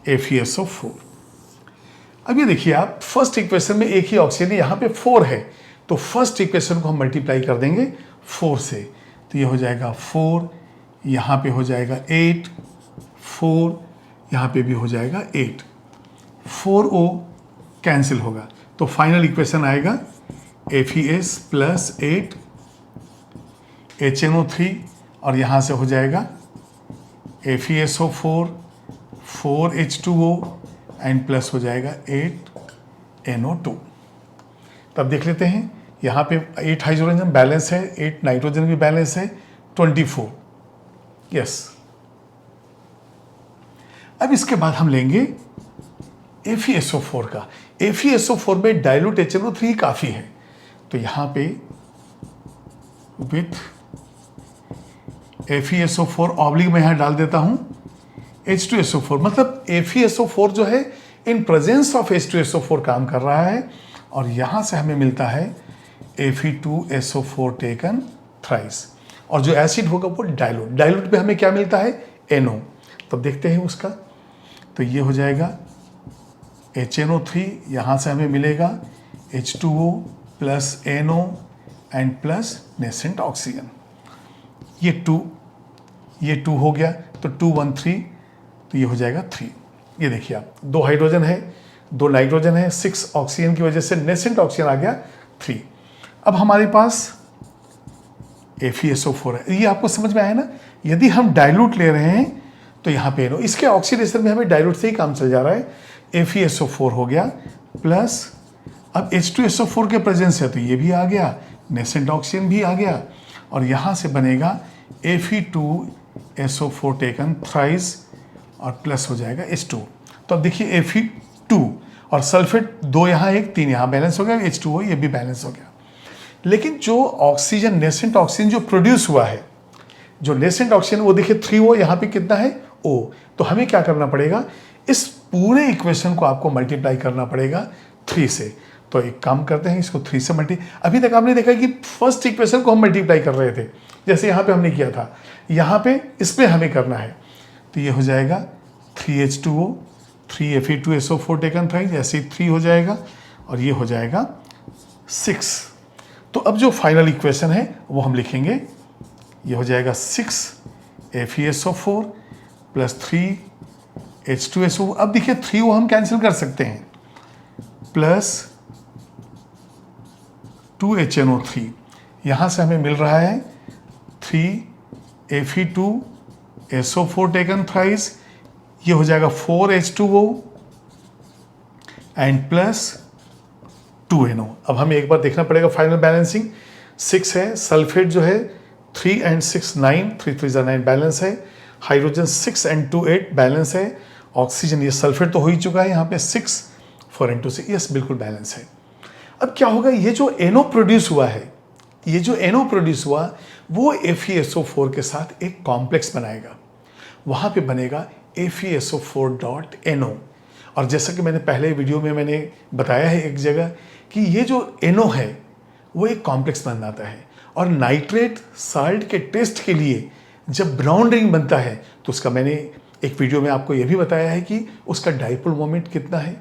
FeSO4। अब ये देखिए आप फर्स्ट इक्वेशन में एक ही ऑक्सीजन है, यहाँ पे 4 है, तो फर्स्ट इक्वेशन को हम मल्टीप्लाई कर देंगे 4 से, तो ये हो जाएगा 4, यहाँ पे हो जाएगा 8, 4, यहाँ पे भी हो जाएगा 8, 4O कैंसिल होगा, तो फाइनल इक्वेशन आएगा FeS प्लस 8 HNO3 और यहाँ से हो जाएगा FeSO4 4H2O एंड प्लस हो जाएगा 8NO2। तब देख लेते हैं, यहाँ पे 8 हाइड्रोजन बैलेंस है, 8 नाइट्रोजन भी बैलेंस है, 24। यस। अब इसके बाद हम लेंगे FeSO4 का। FeSO4 में डाइल्यूट HNO3 काफ़ी है, तो यहाँ पे विथ FeSO4 ऑब्लिक में यहाँ डाल देता हूँ H2SO4, मतलब FeSO4 जो है इन प्रेजेंस ऑफ H2SO4 काम कर रहा है, और यहाँ से हमें मिलता है Fe2SO4 टेकन थ्राइस, और जो एसिड होगा वो डाइल्यूट पे हमें क्या मिलता है NO। तो देखते हैं उसका, तो ये हो जाएगा HNO3, यहाँ से हमें मिलेगा H2O plus NO and plus nascent oxygen. ये 2 हो गया, तो 2 1 3, तो ये हो जाएगा 3। ये देखिए आप 2 हाइड्रोजन है, 2 नाइट्रोजन है, 6 ऑक्सीजन की वजह से नेसेंट ऑक्सीजन आ गया 3। अब हमारे पास FeSO4 है, ये आपको समझ में आया ना। यदि हम डाइल्यूट ले रहे हैं तो यहाँ पे NO, इसके ऑक्सीडेशन में हमें डाइल्यूट से ही काम चल जा रहा है। FeSO4 हो गया प्लस अब H2SO4 के प्रेजेंस है तो ये भी आ गया, नेसेंट ऑक्सीजन भी आ गया, और यहाँ से बनेगा Fe2SO4 टेकन थ्राइस और प्लस हो जाएगा H2। तो अब देखिए Fe2 और सल्फेट 2 यहाँ 1 3 यहाँ बैलेंस हो गया, H2O ये भी बैलेंस हो गया। लेकिन जो ऑक्सीजन नेसेंट ऑक्सीजन जो प्रोड्यूस हुआ है, जो नेसेंट ऑक्सीजन वो देखिए 3O, यहाँ पे कितना है O, तो हमें क्या करना पड़ेगा, इस पूरे इक्वेशन को आपको मल्टीप्लाई करना पड़ेगा 3 से। तो एक काम करते हैं, इसको 3 से अभी तक आपने देखा कि फर्स्ट इक्वेशन को हम मल्टीप्लाई कर रहे थे, जैसे यहाँ पे हमने किया था, यहाँ पे इस पे हमें करना है, तो ये हो जाएगा 3H2O 3 Fe2SO4 टेकन थ्राइस, ऐसे ही 3 हो जाएगा, और ये हो जाएगा 6। तो अब जो फाइनल इक्वेशन है वो हम लिखेंगे, ये हो जाएगा 6 FeSO4 प्लस 3 H2SO। अब देखिए 3O हम कैंसिल कर सकते हैं, प्लस 2HNO3, यहाँ से हमें मिल रहा है 3 Fe2SO4 टेकन थ्राइस, ये हो जाएगा 4H2O एंड प्लस 2NO। अब हमें एक बार देखना पड़ेगा फाइनल बैलेंसिंग, 6 है, सल्फेट जो है 3 एंड 6 9, 3 3 9 बैलेंस है, हाइड्रोजन 6 एंड 2 8 बैलेंस है, ऑक्सीजन ये सल्फेट तो हो ही चुका है, यहाँ पे 6 4 एंड 2 6, यस बिल्कुल बैलेंस है। अब क्या होगा, ये जो NO प्रोड्यूस हुआ है, ये जो NO प्रोड्यूस हुआ वो FeSO4 के साथ एक कॉम्प्लेक्स बनाएगा, वहाँ पे बनेगा FeSO4.NO। और जैसा कि मैंने पहले वीडियो में मैंने बताया है एक जगह कि ये जो NO है वो एक कॉम्प्लेक्स बनाता है, और नाइट्रेट साल्ट के टेस्ट के लिए जब ब्राउन रिंग बनता है तो उसका मैंने एक वीडियो में आपको ये भी बताया है कि उसका डाइपोल मोमेंट कितना है,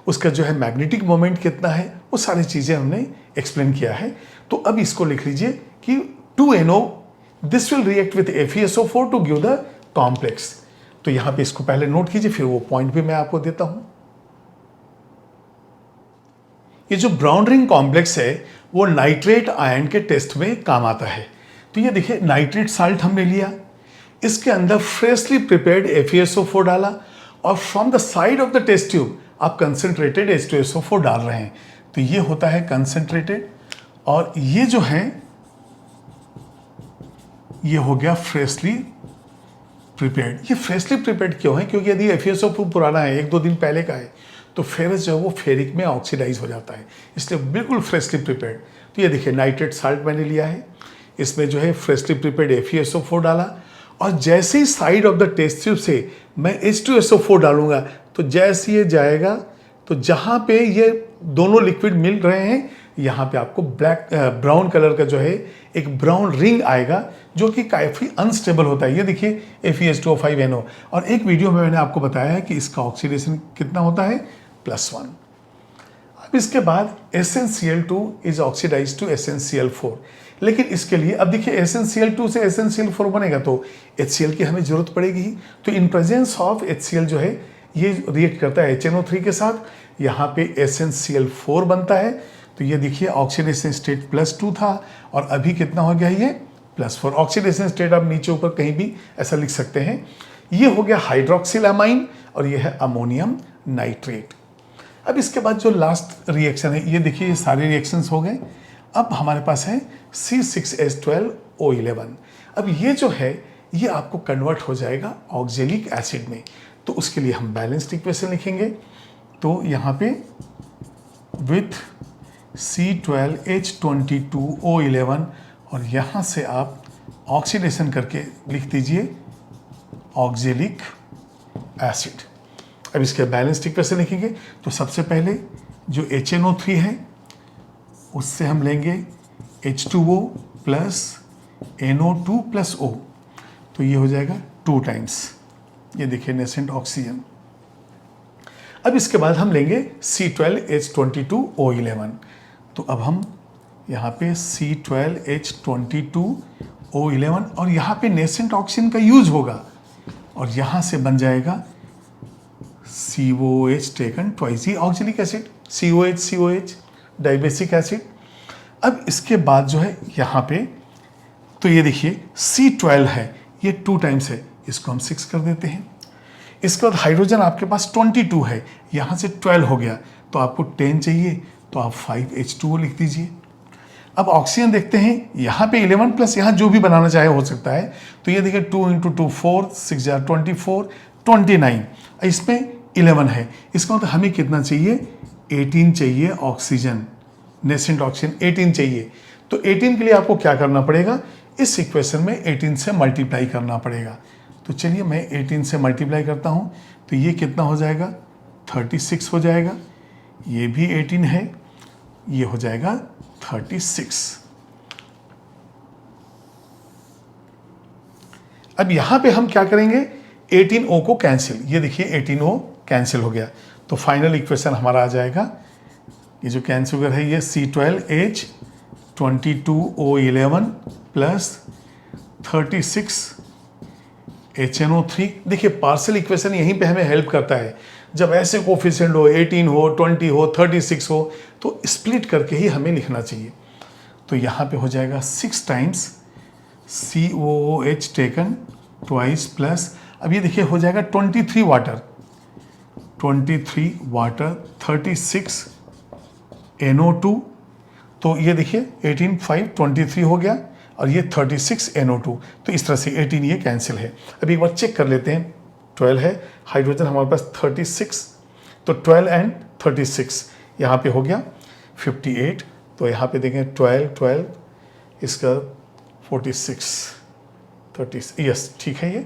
उसका जो है मैग्नेटिक मोमेंट कितना है, वो सारी चीज़ें हमने एक्सप्लेन किया है। तो अब इसको लिख लीजिए कि 2NO this will react with FeSO4 to give the complex. तो यहाँ पे इसको पहले नोट कीजिए, फिर वो पॉइंट भी मैं आपको देता हूँ। ये जो ब्राउन रिंग कॉम्प्लेक्स है वो नाइट्रेट आयन के टेस्ट में काम आता है। तो ये देखिए नाइट्रेट साल्ट हमने लिया, इसके अंदर फ्रेशली प्रिपेयर्ड FeSO4 डाला, और from the side of the test tube आप कंसंट्रेटेड H2SO4 डाल रहे हैं, तो ये होता है कंसंट्रेटेड, और ये जो है ये हो गया फ्रेशली प्रिपेयर्ड। ये फ्रेशली प्रिपेयर्ड क्यों है? क्योंकि यदि FeSO4 पुराना है, 1-2 दिन पहले का है, तो फेरस जो है वो फेरिक में ऑक्सीडाइज हो जाता है, इसलिए बिल्कुल फ्रेशली प्रिपेयर्ड। तो ये देखिए नाइट्रेट साल्ट मैंने लिया है, इसमें जो है फ्रेशली प्रिपेयर्ड FeSO4 डाला, और जैसे ही side of the test tube से मैं H2SO4 डालूंगा, तो जैसे ये जाएगा तो जहाँ पे ये दोनों लिक्विड मिल रहे हैं, यहाँ पे आपको ब्राउन कलर का जो है एक ब्राउन रिंग आएगा, जो कि काफ़ी अनस्टेबल होता है। ये देखिए FeS2O5NO, और एक वीडियो में मैंने आपको बताया है कि इसका ऑक्सीडेशन कितना होता है, +1। अब इसके बाद SnCl2 is oxidise to SnCl4, लेकिन इसके लिए अब देखिए SnCl2 से SnCl4 बनेगा तो HCl की हमें जरूरत पड़ेगी ही। तो इन प्रेजेंस ऑफ HCl जो है ये रिएक्ट करता है HNO3 के साथ, यहाँ पे SnCl4 बनता है। तो ये देखिए ऑक्सीडेशन स्टेट +2 था, और अभी कितना हो गया ये +4। ऑक्सीडेशन स्टेट आप नीचे ऊपर कहीं भी ऐसा लिख सकते हैं। ये हो गया हाइड्रोक्सिलामाइन, और ये है अमोनियम नाइट्रेट। अब इसके बाद जो लास्ट रिएक्शन है, ये देखिए ये सारे रिएक्शंस हो गए। अब हमारे पास है C6H12O11। अब ये जो है ये आपको कन्वर्ट हो जाएगा ऑक्जेलिक एसिड में, तो उसके लिए हम बैलेंस्ड इक्वेशन लिखेंगे। तो यहाँ पे विथ C12H22O11, और यहाँ से आप ऑक्सीडेशन करके लिख दीजिए ऑक्जेलिक एसिड। अब इसके बैलेंस्ड इक्वेशन लिखेंगे, तो सबसे पहले जो HNO3 है उससे हम लेंगे H2O plus NO2 plus O, तो ये हो जाएगा 2 टाइम्स, ये देखिए नेसेंट ऑक्सीजन। अब इसके बाद हम लेंगे C12H22O11, तो अब हम यहाँ पे C12H22O11, और यहाँ पे नेसेंट ऑक्सीजन का यूज होगा, और यहाँ से बन जाएगा COH taken twice, oxalic acid, COH dibasic acid. अब इसके बाद जो है यहाँ पे, तो ये देखिए C12 है, ये 2 टाइम्स है, इसको हम 6 कर देते हैं। इसके बाद हाइड्रोजन आपके पास 22 है, यहाँ से 12 हो गया, तो आपको 10 चाहिए, तो आप 5H2O लिख दीजिए। अब ऑक्सीजन देखते हैं, यहाँ पे 11 प्लस यहाँ जो भी बनाना चाहे हो सकता है। तो ये देखिए 2 × 2 4, 6 × 24, 29, इसमें 11 है। इसका मतलब हमें कितना चाहिए, 18 चाहिए ऑक्सीजन, नेसेंट ऑक्सीजन 18 चाहिए। तो 18 के लिए आपको क्या करना पड़ेगा, इस इक्वेशन में 18 से मल्टीप्लाई करना पड़ेगा। तो चलिए मैं 18 से मल्टीप्लाई करता हूँ, तो ये कितना हो जाएगा, 36 हो जाएगा। ये भी 18 है, ये हो जाएगा 36। अब यहाँ पे हम क्या करेंगे, 18O को कैंसिल, ये देखिए 18O कैंसिल हो गया, तो फाइनल इक्वेशन हमारा आ जाएगा, ये जो कैंसिल है ये C12H22O11 प्लस 36HNO3। देखिए पार्शियल इक्वेशन यहीं पे हमें हेल्प करता है, जब ऐसे कोफिशिएंट हो, 18 हो, 20 हो, 36 हो, तो स्प्लिट करके ही हमें लिखना चाहिए। तो यहाँ पे हो जाएगा 6 times COOH taken twice plus, अब ये देखिए हो जाएगा 23 वाटर, 36 NO2, तो ये देखिए 18 5 23 हो गया, और ये 36 NO2, तो इस तरह से 18 ये कैंसिल है। अभी एक बार चेक कर लेते हैं, 12 है, हाइड्रोजन हमारे पास 36, तो 12 एंड 36 यहाँ पे हो गया 58, तो यहाँ पे देखें 12 इसका 46 30, यस ठीक है ये।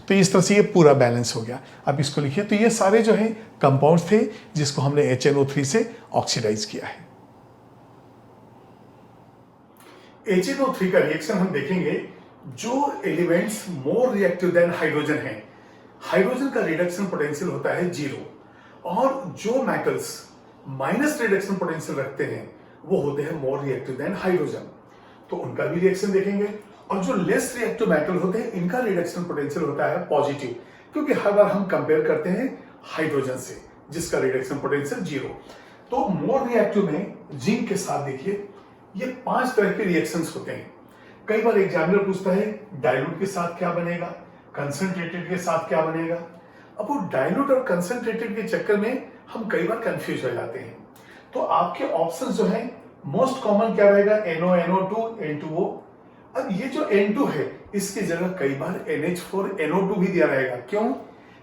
तो इस तरह से ये पूरा बैलेंस हो गया। अब इसको लिखिए, तो ये सारे जो है कंपाउंड्स थे जिसको हमने HNO3 से ऑक्सीडाइज किया है। HNO3 का रिएक्शन हम देखेंगे, जो elements more reactive than hydrogen है, हाइड्रोजन का रिडक्शन पोटेंशियल होता है 0, और जो मेटल्स माइनस रिडक्शन पोटेंशियल रखते हैं वो होते हैं मोर रिएक्टिव देन हाइड्रोजन, तो उनका भी रिएक्शन देखेंगे। और जो लेस रिएक्टिव मेटल होते हैं इनका रिडक्शन पोटेंशियल होता है पॉजिटिव, क्योंकि हर बार हम कंपेयर करते हैं हाइड्रोजन से जिसका रिडक्शन पोटेंशियल 0। तो मोर रिएक्टिव में जिंक के साथ देखिए ये 5 तरह के रिएक्शंस होते हैं। कई बार एग्जामिनर पूछता है डाइल्यूट के साथ क्या बनेगा, कंसंट्रेटेड के साथ क्या बनेगा। अब वो डाइल्यूट और कंसंट्रेटेड के चक्कर में हम कई बार कंफ्यूज हो जाते हैं। तो आपके ऑप्शन जो है मोस्ट कॉमन क्या रहेगा, NO, NO2, N2O। अब ये जो N2 है इसकी जगह कई बार NH4NO2 भी दिया रहेगा। क्यों?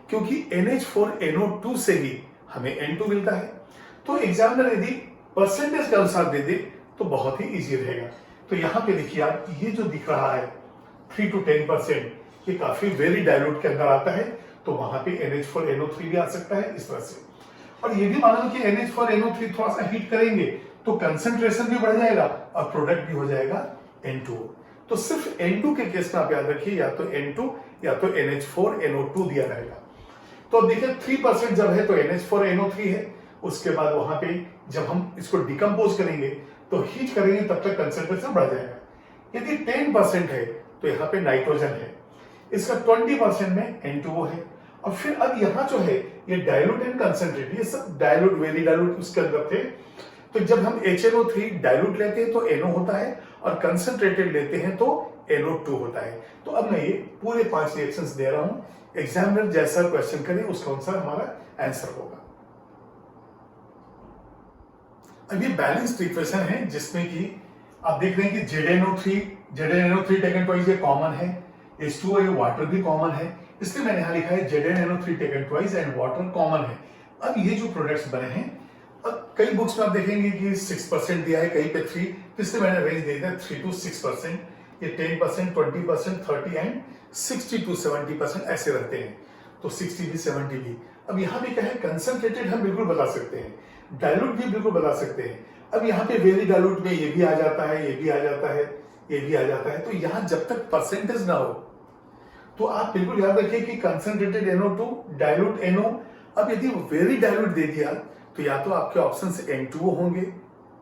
क्योंकि NH4NO2 से ही हमें N2 मिलता है। तो एग्जामिनर यदि परसेंटेज के अनुसार दे दे तो बहुत ही इजी रहेगा। तो यहां पे देखिए आप, ये जो दिख रहा है 3 to 10%, ये काफी वेरी डायल्यूट के अंदर आता है, तो वहां पे NH4NO3 भी आ सकता है इस तरह से। और ये भी मानो कि NH4NO3 थोड़ा सा हीट करेंगे तो कंसंट्रेशन भी बढ़ जाएगा और प्रोडक्ट भी हो जाएगा N2O। तो सिर्फ N2 के केस में आप याद रखिए, या तो N2 या तो NH4NO2 दिया रहेगा। तो अब देखिए 3% जब है तो NH4NO3 है, उसके बाद वहां पे जब हम इसको डिकम्पोज करेंगे तो हीट करेंगे तब तक कंसंट्रेशन बढ़ जाएगा। यदि 10% है तो यहाँ पे नाइट्रोजन है, इसका 20% में N2O है। और फिर अब यहाँ जो है ये डायलूट एंड कंसंट्रेट, ये सब डायलूट वेरी डायलूट उसके अंदर थे। तो जब हम HNO3 डायलूट लेते हैं तो NO होता है और कंसंट्रेटेड लेते हैं तो NO2 होता है। तो अब मैं ये पूरे 5 रिएक्शंस दे रहा हूं, एग्जामिनर जैसा क्वेश्चन करे उसके अनुसार हमारा आंसर होगा। अब ये बैलेंस्ड इक्वेशन है जिसमें कि आप देख रहे हैं कि ZnNO3 टेकन ट्वाइस ये कॉमन है, H2O ये वाटर भी कॉमन है, इसलिए मैंने यहां लिखा है ZnNO3 taken twice and water common है। अब ये जो प्रोडक्ट्स बने हैं, अब कई बुक्स में आप देखेंगे कि 6% दिया है, कहीं पे 3, इसलिए मैंने रेंज दे दिया 3 to 6%। ये 10%, 20%, 30 एंड 60 to 70% ऐसे रहते हैं, तो 60 भी 70 भी। अब यहाँ पे क्या है, कंसंट्रेटेड हम बिल्कुल बता सकते हैं, डायलूट भी बिल्कुल बता सकते हैं। अब यहाँ पे वेरी डायलूट में ये भी आ जाता है, ये भी आ जाता है, ये भी आ जाता है। तो यहाँ जब तक परसेंटेज ना हो तो आप बिल्कुल याद रखिए कि कंसंट्रेटेड NO2, डायलूट NO। अब यदि वेरी डायलूट दे दिया तो या तो आपके ऑप्शन से N2O होंगे,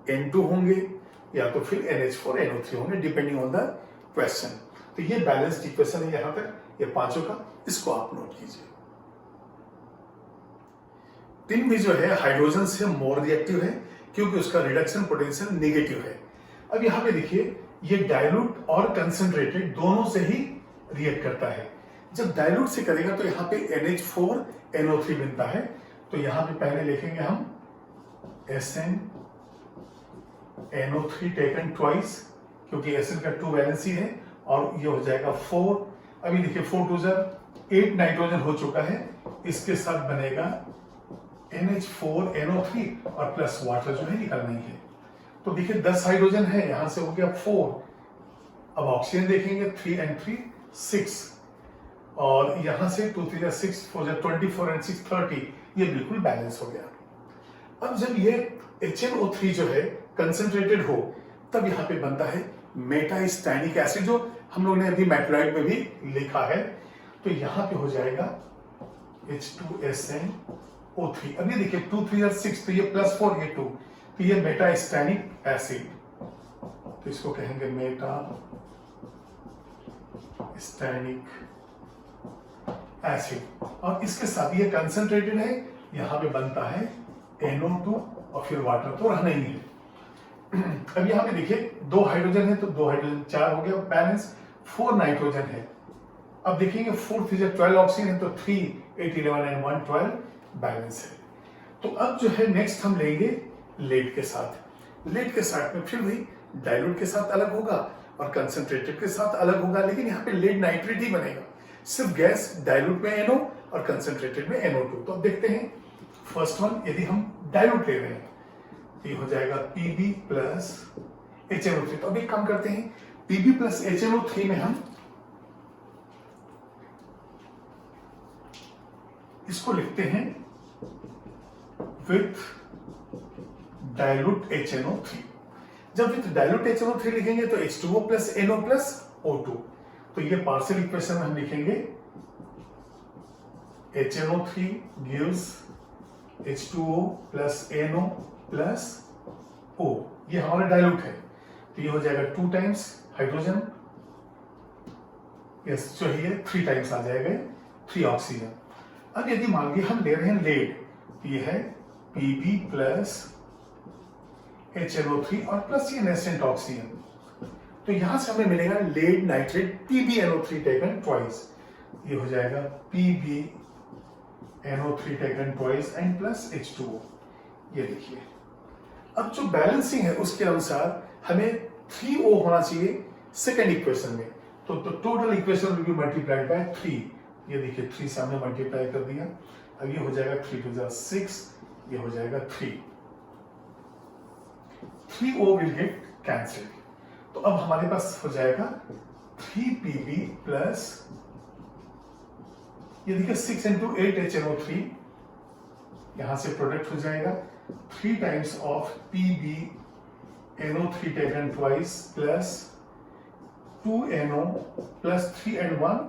N2 होंगे, या तो फिर NH4NO3 होंगे, डिपेंडिंग ऑन द क्वेश्चन। तो ये बैलेंस्ड इक्वेशन है यहां तक, ये पांचों का, इसको आप नोट कीजिए। टिन भी जो है हाइड्रोजन से मोर रिएक्टिव है क्योंकि उसका रिडक्शन पोटेंशियल नेगेटिव है। अब यहां पे देखिए ये डायलूट और कंसंट्रेटेड दोनों से ही रिएक्ट करता है। जब डायलूट से करेगा तो यहाँ पे NH4NO3 बनता है, तो यहां पे पहले लिखेंगे हम SnNO3 टेकन ट्वाइस, क्योंकि Sn का 2 वैलेंसी है, और ये हो जाएगा 4। अभी देखिए 4 2 8 नाइट्रोजन हो चुका है, इसके साथ बनेगा NH4NO3 और प्लस वाटर जो है निकलना ही है। तो देखिए 10 हाइड्रोजन है, यहां से हो गया 4। अब ऑक्सीजन देखेंगे 3 and 3 6, और यहां से 2 3 6 24 and 6 30, ये बिल्कुल बैलेंस हो गया। अब जब ये HNO3 जो है कंसंट्रेटेड हो तब यहां पे बनता है मेटास्टैनिक एसिड, जो हम लोगों ने अभी मेटलाइट में भी लिखा है। तो यहां पे हो जाएगा H2SnO3। अब ये देखिए 2 3 6, तो ये +4 ये 2, तो ये मेटास्टैनिक एसिड, तो इसको कहेंगे मेटास्टैनिक एसिड। और इसके साथ ये कंसंट्रेटेड है, यहां पे बनता है NO2 और फिर वाटर तो रहना ही है। अब यहां पे देखिए 2 हाइड्रोजन है तो 2 हाइड्रोजन 4 हो गया बैलेंस, 4 नाइट्रोजन है। अब देखेंगे 4 3 12 ऑक्सीजन है तो 3 8 11 एंड 1 12 बैलेंस है। तो अब जो है नेक्स्ट हम लेंगे लेड के साथ। लेड के साथ में फिर भी डायलूट के साथ अलग होगा और कंसंट्रेटेड के साथ अलग होगा, लेकिन यहाँ पे लेड नाइट्रेट ही बनेगा, सिर्फ गैस, डायलूट में NO और कंसंट्रेटेड में NO2। तो अब देखते हैं फर्स्ट वन, यदि हम डायलूट ले रहे हैं तो ये हो जाएगा Pb प्लस HNO3। तो अब एक काम करते हैं, Pb प्लस HNO3 में हम इसको लिखते हैं विथ डायलूट HNO3। जब विथ डायलूट HNO3 लिखेंगे तो H2O plus NO plus O2। तो ये पार्शियल इक्वेशन में हम लिखेंगे HNO3 gives H2O plus NO plus O, ये हमारा डायलूट है। तो ये हो जाएगा 2 टाइम्स हाइड्रोजन, यस जो है 3 टाइम्स आ जाएगा 3 ऑक्सीजन। अब यदि मान लीजिए हम ले रहे हैं लेड, तो ये है Pb प्लस HNO3 और प्लस ये नेसेंट ऑक्सीजन, तो यहां से हमें मिलेगा lead nitrate PbNO3 taken twice. ये हो जाएगा PbNO3 taken twice and plus H2O। ये देखिए अब जो बैलेंसिंग है उसके अनुसार हमें 3O होना चाहिए सेकेंड इक्वेशन में, तो total equation will be multiplied by 3। ये देखिए 3 से हमने मल्टीप्लाई कर दिया, अब ये हो जाएगा 3 to 6, ये हो जाएगा 3O विल गेट कैंसिल। तो अब हमारे पास हो जाएगा 3PB प्लस ये देखिए 6 into 8 HNO3, यहां से प्रोडक्ट हो जाएगा 3 times of PbNO3 taken twice plus 2NO plus 3 and 1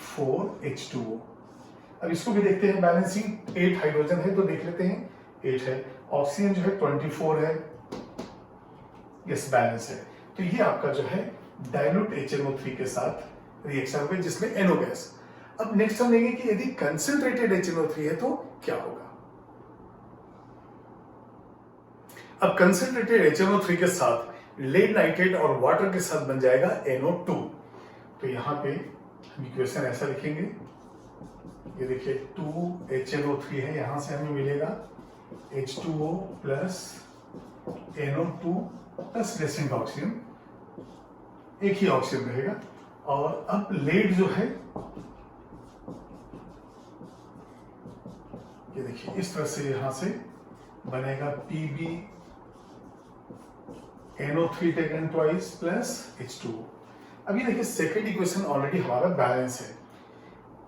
4H2O। अब इसको भी देखते हैं बैलेंसिंग, 8 हाइड्रोजन है तो देख लेते हैं 8 है, ऑक्सीजन जो है 24 है, यस बैलेंस है। तो ये आपका जो है डाइल्यूट HNO3 के साथ रिएक्शन हुए जिसमें NO गैस। अब नेक्स्ट हम लेंगे कि यदि कंसंट्रेटेड HNO3 है तो क्या होगा। अब कंसंट्रेटेड HNO3 के साथ लेड नाइट्रेट और वाटर के साथ बन जाएगा NO2। तो यहां पे हम इक्वेशन ऐसा लिखेंगे, ये देखिए 2HNO3 है, यहां से हमें मिलेगा H2O plus NO2 plus रेसेंट oxygen, एक ही ऑक्सीजन रहेगा। और अब लेड जो है ये देखिए इस तरह से यहां से बनेगा PbNO3 taken twice plus H2O। अभी देखिए सेकेंड इक्वेशन ऑलरेडी हमारा बैलेंस है,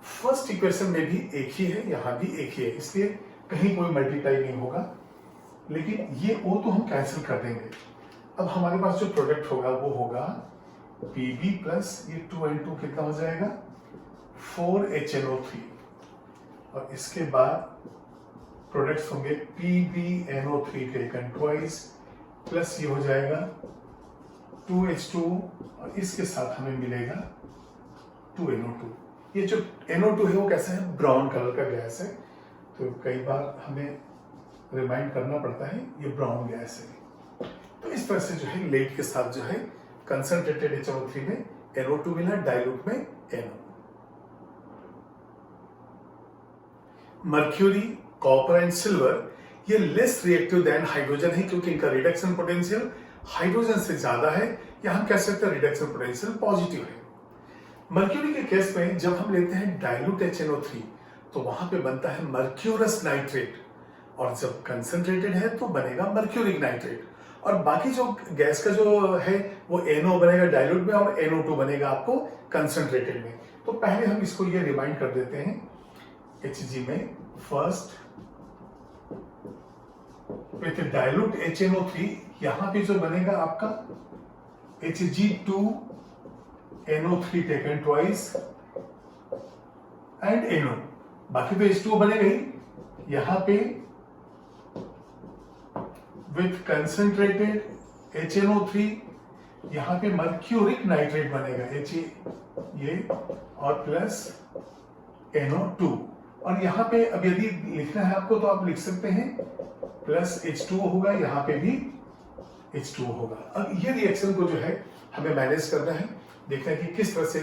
फर्स्ट इक्वेशन में भी एक ही है, यहां भी एक ही है, इसलिए कहीं कोई मल्टीप्लाई नहीं होगा, लेकिन ये O तो हम कैंसिल कर देंगे। अब हमारे पास जो प्रोडक्ट होगा वो होगा Pb प्लस ये 2N2 कितना हो जाएगा 4HNO3, और इसके बाद प्रोडक्ट्स होंगे PbNO3 टेकन ट्वाइस प्लस ये हो जाएगा 2H2 और इसके साथ हमें मिलेगा 2NO2। ये जो NO2 है वो कैसा है, ब्राउन कलर का गैस है, तो कई बार हमें रिमाइंड करना पड़ता है ये ब्राउन गैस है। तो इस तरह से जो है लेड के साथ जो है कंसंट्रेटेड HNO3 में NO2 मिला, डाइल्यूट में NO। Mercury, copper and silver ये लेस रिएक्टिव देन हाइड्रोजन है क्योंकि इनका रिडक्शन पोटेंशियल हाइड्रोजन से ज्यादा है, या हम कह सकते हैं रिडक्शन पोटेंशियल पॉजिटिव है। मर्क्यूरी के केस में जब हम लेते हैं डाइल्यूट HNO3 तो वहां पे बनता है मर्क्यूरस नाइट्रेट, और जब कंसंट्रेटेड है तो बनेगा मर्क्यूरिक नाइट्रेट, और बाकी जो गैस का जो है वो NO बनेगा डाइल्यूट में और NO2 बनेगा आपको कंसंट्रेटेड में। तो पहले हम इसको ये रिमाइंड कर देते हैं Hg में, फर्स्ट विथ डाइल्यूट HNO3 यहां पे जो बनेगा आपका Hg2NO3 taken twice and NO, बाकी तो H2O बनेगा ही। यहां पे विथ कंसंट्रेटेड HNO3 यहां पे मर्क्यूरिक नाइट्रेट बनेगा He ये और प्लस NO2, और यहां पे अब यदि लिखना है आपको तो आप लिख सकते हैं प्लस H2O होगा, यहां पे भी H2O होगा। अब ये रिएक्शन को जो है हमें मैनेज करना है, देखना है कि किस तरह से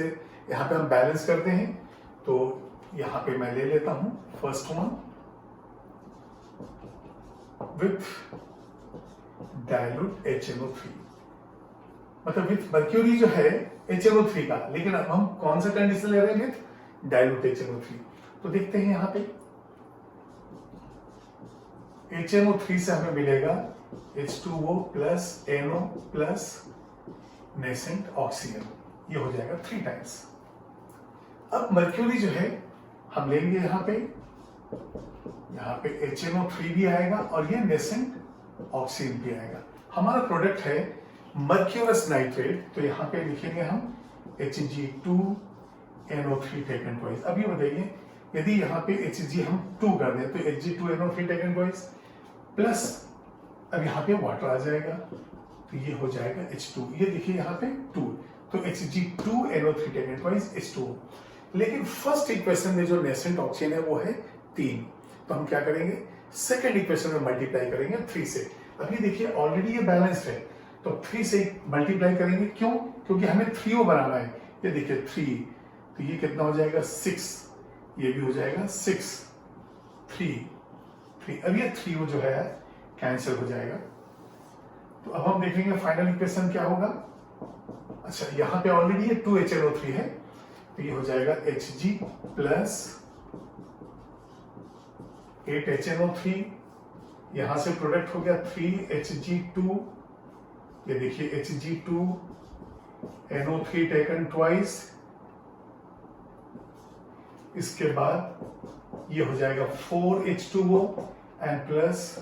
यहां पे हम बैलेंस करते हैं। तो यहां पे मैं ले लेता हूं first one with dilute HNO3, मतलब विथ मर्क्यूरी जो है HNO3 का, लेकिन अब हम कौन सा कंडीशन ले रहे हैं विथ डाइल्यूट HNO3। तो देखते हैं यहां पे HNO3 से हमें मिलेगा H2O plus NO plus nascent oxygen, ये हो जाएगा 3 टाइम्स। अब मर्क्यूरी जो है हम लेंगे यहां पे HNO3 भी आएगा और ये नेसेंट ऑक्सीजन भी आएगा। हमारा प्रोडक्ट है मर्क्यूरस नाइट्रेट, तो यहां पे लिखेंगे हम Hg2NO3 टेकन ट्वाइस। अब ये बताइए यदि यहाँ पे Hg हम 2 कर दें तो Hg2NO3 टेकन ट्वाइस प्लस अब यहाँ पे वाटर आ जाएगा तो ये हो जाएगा H2, ये देखिए यहाँ पे 2, तो Hg2NO3 टेकन ट्वाइस H2O। लेकिन फर्स्ट इक्वेशन में जो नेसेंट ऑक्सीजन है वो है 3, तो हम क्या करेंगे सेकेंड इक्वेशन में मल्टीप्लाई करेंगे 3 से। अभी देखिए ऑलरेडी ये बैलेंस्ड है तो 3 से मल्टीप्लाई करेंगे, क्यों? क्योंकि हमें 3O बनाना है। ये देखिए 3, तो ये कितना हो जाएगा 6, ये भी हो जाएगा 6, 3। अब ये 3O जो है कैंसिल हो जाएगा। तो अब हम देखेंगे फाइनल इक्वेशन क्या होगा। अच्छा, यहाँ पे ऑलरेडी ये 2HNO3 है, तो ये हो जाएगा Hg प्लस 8HNO3, यहां से प्रोडक्ट हो गया 3Hg2, ये देखिए Hg2NO3 टेकन ट्वाइस, इसके बाद ये हो जाएगा 4H2O एंड प्लस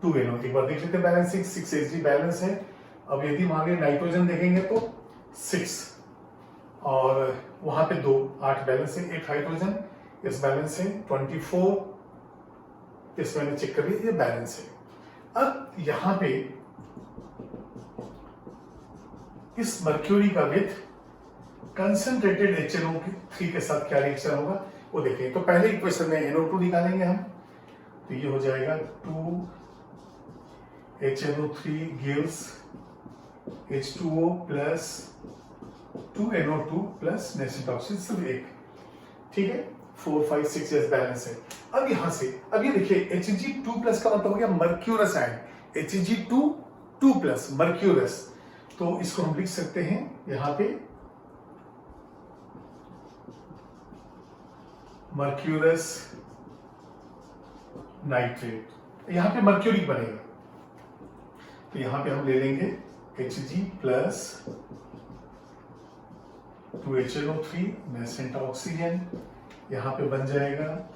2NO। एक बार देख लेते हैं बैलेंसिंग, 6Hg बैलेंस है। अब यदि मांगे नाइट्रोजन देखेंगे तो 6, और वहां पे 2, 8 बैलेंस है, 8 हाइड्रोजन, इस बैलेंस है 24, इस मैंने चेक कर लिया, ये बैलेंस है। अब यहां पे इस मर्क्यूरी का विथ कंसंट्रेटेड HNO3 के साथ क्या रिएक्शन होगा वो देखें। तो पहले इक्वेशन में NO2 निकालेंगे हम, तो ये हो जाएगा 2HNO3 gives H2O plus 2NO2 plus national oxygen, सिर्फ एक, ठीक है। 4, 5, 6 एस बैलेंस है। अब यहां से अब ये देखिए Hg2 प्लस का मतलब हो गया mercurous ion, Hg2 plus mercurous, तो इसको हम लिख सकते हैं यहां पे मर्क्यूरस नाइट्रेट, यहां पे मर्क्यूरिक बनेगा। तो यहां पे हम ले लेंगे Hg plus 2HNO3 nascent oxygen, यहां पे बन जाएगा